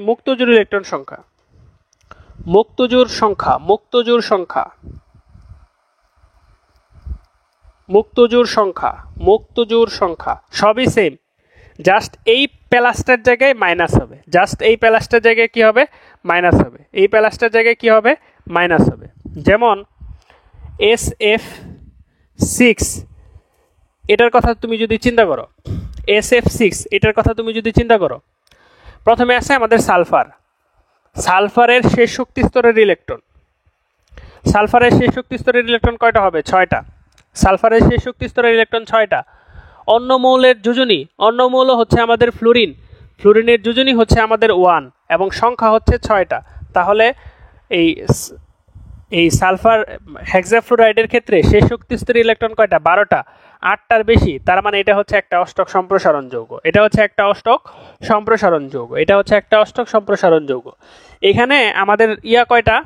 মুক্তজোড় ইলেকট্রন সংখ্যা, মুক্তজোড় সংখ্যা সবই সেম, জাস্ট এই প্লাসটার জায়গায় মাইনাস হবে, মাইনাস হবে। যেমন SF6 এটার কথা তুমি যদি চিন্তা করো, প্রথমে আছে আমাদের সালফারের শেষ শক্তি স্তরের ইলেকট্রন কয়টা হবে? 6টা। সালফারের শেষ শক্তি স্তরের ইলেকট্রন 6টা। অন্য মৌলের যোজনী, অন্য মৌল হচ্ছে আমাদের ফ্লুরিনের যোজনী হচ্ছে আমাদের 1 এবং সংখ্যা হচ্ছে 6টা। তাহলে এই সালফার হেক্সাফ্লুরাইডের ক্ষেত্রে শেষ শক্তি স্তরের ইলেকট্রন কয়টা? 12টা, 8টার বেশি। তার মানে এটা হচ্ছে একটা অষ্টক সম্প্রসারণ যৌগ। এখানে আমাদের কয়টা?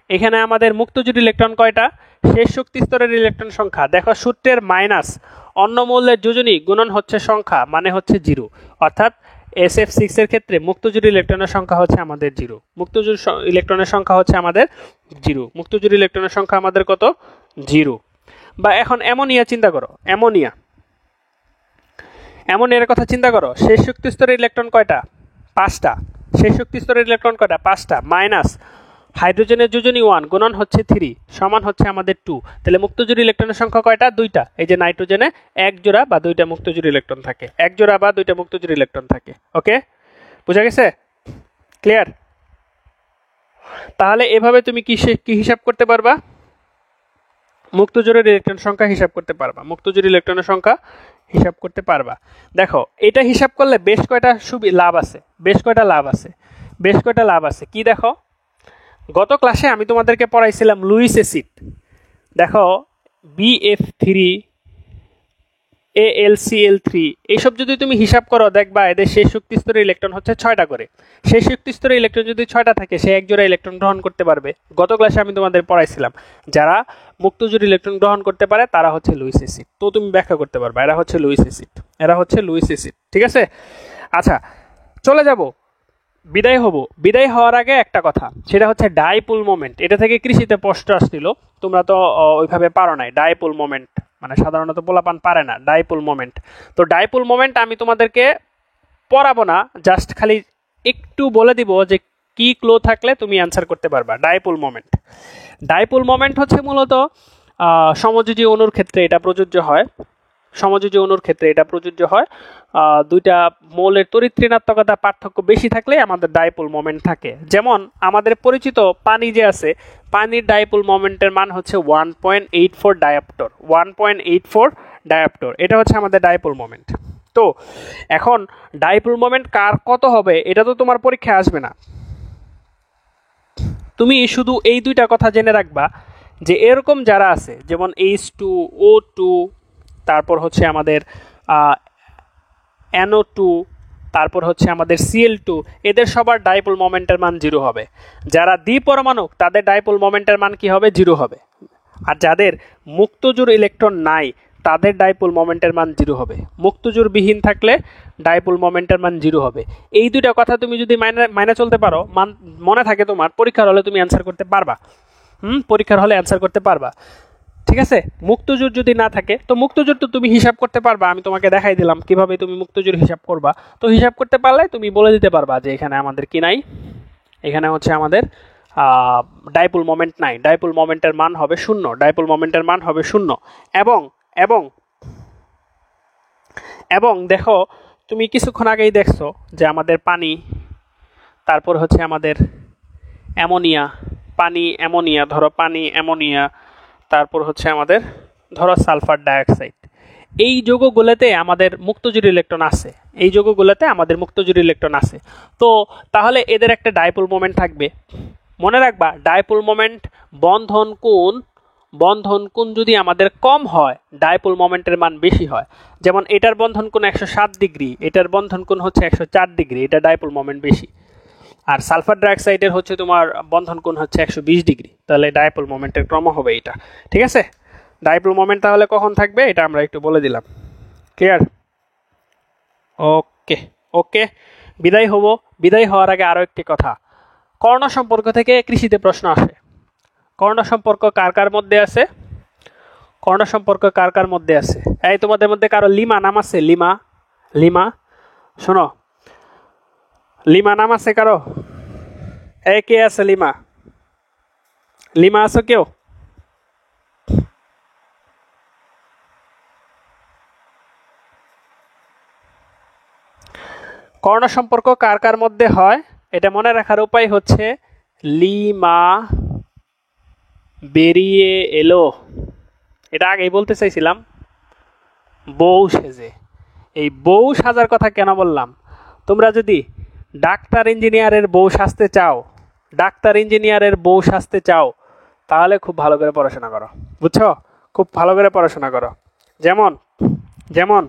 এখানে আমাদের মুক্তজোড় ইলেকট্রন কয়টা? শেষ শক্তি স্তরের ইলেকট্রন সংখ্যা দেখো, সূত্রের মাইনাস অন্য মৌলের যোজনী গুণন হচ্ছে সংখ্যা, মানে হচ্ছে 0। অর্থাৎ SF6 এর ক্ষেত্রে মুক্তজোড় ইলেকট্রনের সংখ্যা হচ্ছে আমাদের 0। মুক্তজোড় ইলেকট্রনের সংখ্যা আমাদের কত? 0। বা এখন অ্যামোনিয়া চিন্তা করো, অ্যামোনিয়ার কথা চিন্তা করো। শেষ শক্তি স্তরের ইলেকট্রন কয়টা? 5টা। মাইনাস হাইড্রোজেনের যোজনী 1 গুণন হচ্ছে 3 সমান হচ্ছে আমাদের 2। তাহলে মুক্তজোড় ইলেকট্রনের সংখ্যা কয়টা? 2টা। এই যে নাইট্রোজেনে 1 জোড়া বা 2টা মুক্তজোড় ইলেকট্রন থাকে। ওকে, বুঝা গেছে? ক্লিয়ার? তাহলে এভাবে তুমি কি হিসাব করতে পারবা? মুক্তজোড়ের ইলেকট্রন সংখ্যা হিসাব করতে পারবা। দেখো, এটা হিসাব করলে বেশ কয়টা লাভ আছে। কি দেখো, গত ক্লাসে আমি তোমাদেরকে পড়াইছিলাম লুইস অ্যাসিড। দেখো, BF3 AlCl3 এইসব যদি তুমি হিসাব করো দেখবা এদের শেষ শক্তি স্তরের ইলেকট্রন হচ্ছে 6টা করে। শেষ শক্তি স্তরের ইলেকট্রন যদি 6টা থাকে, সে এক জোড়া ইলেকট্রন গ্রহণ করতে পারবে। গত ক্লাসে আমি তোমাদের পড়াইছিলাম যারা মুক্তজোড় ইলেকট্রন গ্রহণ করতে পারে তারা হচ্ছে লুইস অ্যাসিড। তো তুমি ব্যাখ্যা করতে পারবা এরা হচ্ছে লুইস অ্যাসিড। ঠিক আছে? আচ্ছা, চলে যাব, বিদায় হওয়ার আগে একটা কথা, সেটা হচ্ছে ডাইপোল মোমেন্ট। এটা থেকে কৃষিতে প্রশ্ন আসছিল, তোমরা তো ওইভাবে পারো নাই। ডাইপোল মোমেন্ট মানে সাধারণত পোলাপান পারে না ডাইপোল মোমেন্ট। তো ডাইপোল মোমেন্ট আমি তোমাদেরকে পড়াবো না, জাস্ট খালি একটু বলে দিব যে কি ক্লো থাকলে তুমি অ্যান্সার করতে পারবা। ডাইপোল মোমেন্ট হচ্ছে মূলত সমযোজী অণুর ক্ষেত্রে এটা প্রযোজ্য হয়। দুইটা মৌলের তড়িৎ ঋণাত্মকতা পার্থক্য বেশি থাকলে আমাদের ডাইপোল মোমেন্ট থাকে। যেমন আমাদের পরিচিত পানি যে আছে, পানির ডাইপোল মোমেন্টের মান হচ্ছে 1.84 ডায়াপ্টর। এটা হচ্ছে আমাদের ডাইপোল মোমেন্ট। তো এখন ডাইপোল মোমেন্ট কার কত হবে এটা তো তোমার পরীক্ষায় আসবে না। তুমি শুধু এই দুইটা কথা জেনে রাখবা যে এরকম যারা আছে, যেমন H2O2, তারপর হচ্ছে আমাদের NO2, তারপর হচ্ছে আমাদের Cl2, এদের সবার ডাইপোল মোমেন্টের মান 0 হবে। যারা দ্বিপরমাণু তাদের ডাইপোল মোমেন্টের মান কি হবে? 0 হবে। আর যাদের মুক্তজোড় ইলেকট্রন নাই তাদের ডাইপোল মোমেন্টের মান 0 হবে। মুক্তজোড় বিহীন থাকলে ডাইপোল মোমেন্টের মান 0 হবে। এই দুইটা কথা তুমি যদি মাইনে চলতে পারো, মনে থাকে তোমার, পরীক্ষার হলে তুমি অ্যান্সার করতে পারবা। ঠিক আছে, মুক্তজোর যদি না থাকে তো মুক্তজোর তো তুমি হিসাব করতে পারবা, আমি তোমাকে দেখাই দিলাম কিভাবে তুমি মুক্তজোর হিসাব করবা। তো হিসাব করতে পারলে তুমি বলে দিতে পারবা যে এখানে আমাদের কি নাই, এখানে হচ্ছে আমাদের ডাইপোল মোমেন্ট নাই, ডাইপোল মোমেন্টের মান হবে 0, ডাইপোল মোমেন্টের মান হবে 0। এবং এবং এবং দেখো তুমি কিছুক্ষণ আগেই দেখছো যে আমাদের পানি, তারপর হচ্ছে আমাদের অ্যামোনিয়া, পানি অ্যামোনিয়া, ধরো পানি অ্যামোনিয়া, তারপর হচ্ছে আমাদের ধরো সালফার ডাইঅক্সাইড, এই যৌগগুলোতে আমাদের মুক্তজোড় ইলেকট্রন আছে, এই যৌগগুলোতে আমাদের মুক্তজোড় ইলেকট্রন আছে। তো তাহলে এদের একটা ডাইপোল মোমেন্ট থাকবে। মনে রাখবা ডাইপোল মোমেন্ট বন্ধন কোণ যদি আমাদের কম হয় ডাইপোল মোমেন্টের মান বেশি হয়। যেমন এটার বন্ধন কোণ 107 ডিগ্রি, এটার বন্ধন কোণ হচ্ছে 104 ডিগ্রি, এটা ডাইপোল মোমেন্ট বেশি। আর সালফার ডাইঅক্সাইডের হচ্ছে তোমার বন্ধন কোণ হচ্ছে 120 ডিগ্রি, তাহলে ডাইপোল মোমেন্টের ক্রম হবে এটা। ঠিক আছে, ডাইপোল মোমেন্ট তাহলে কখন থাকবে এটা আমরা একটু বলে দিলাম। ক্লিয়ার? ওকে ওকে, বিদায় হব। বিদায় হওয়ার আগে আরও একটি কথা, কর্ণ সম্পর্ক থেকে কৃষিতে প্রশ্ন আসে। কর্ণ সম্পর্ক কার কার মধ্যে আছে? কর্ণ সম্পর্ক কার কার মধ্যে আছে? এই তোমাদের মধ্যে কারো লিমা নাম আছে? লিমা, লিমা শোনো, লিমা নাম আছে কারো? এই কে আছে লিমা? লিমা আছো কেউ? কর্ণ সম্পর্ক কার কার মধ্যে হয় এটা মনে রাখার উপায় হচ্ছে লিমা বেরিয়ে এলো, এটা আগেই বলতে চাইছিলাম, বউ সেজে। এই বউ সাজার কথা কেন বললাম? তোমরা যদি ডাক্তার ইঞ্জিনিয়ারের বউ সাজতে চাও, ডাক্তার ইঞ্জিনিয়ারের বউ সাজতে চাও তাহলে খুব ভালো করে পড়াশোনা করো, বুঝছো? খুব ভালো করে পড়াশোনা করো। যেমন যেমন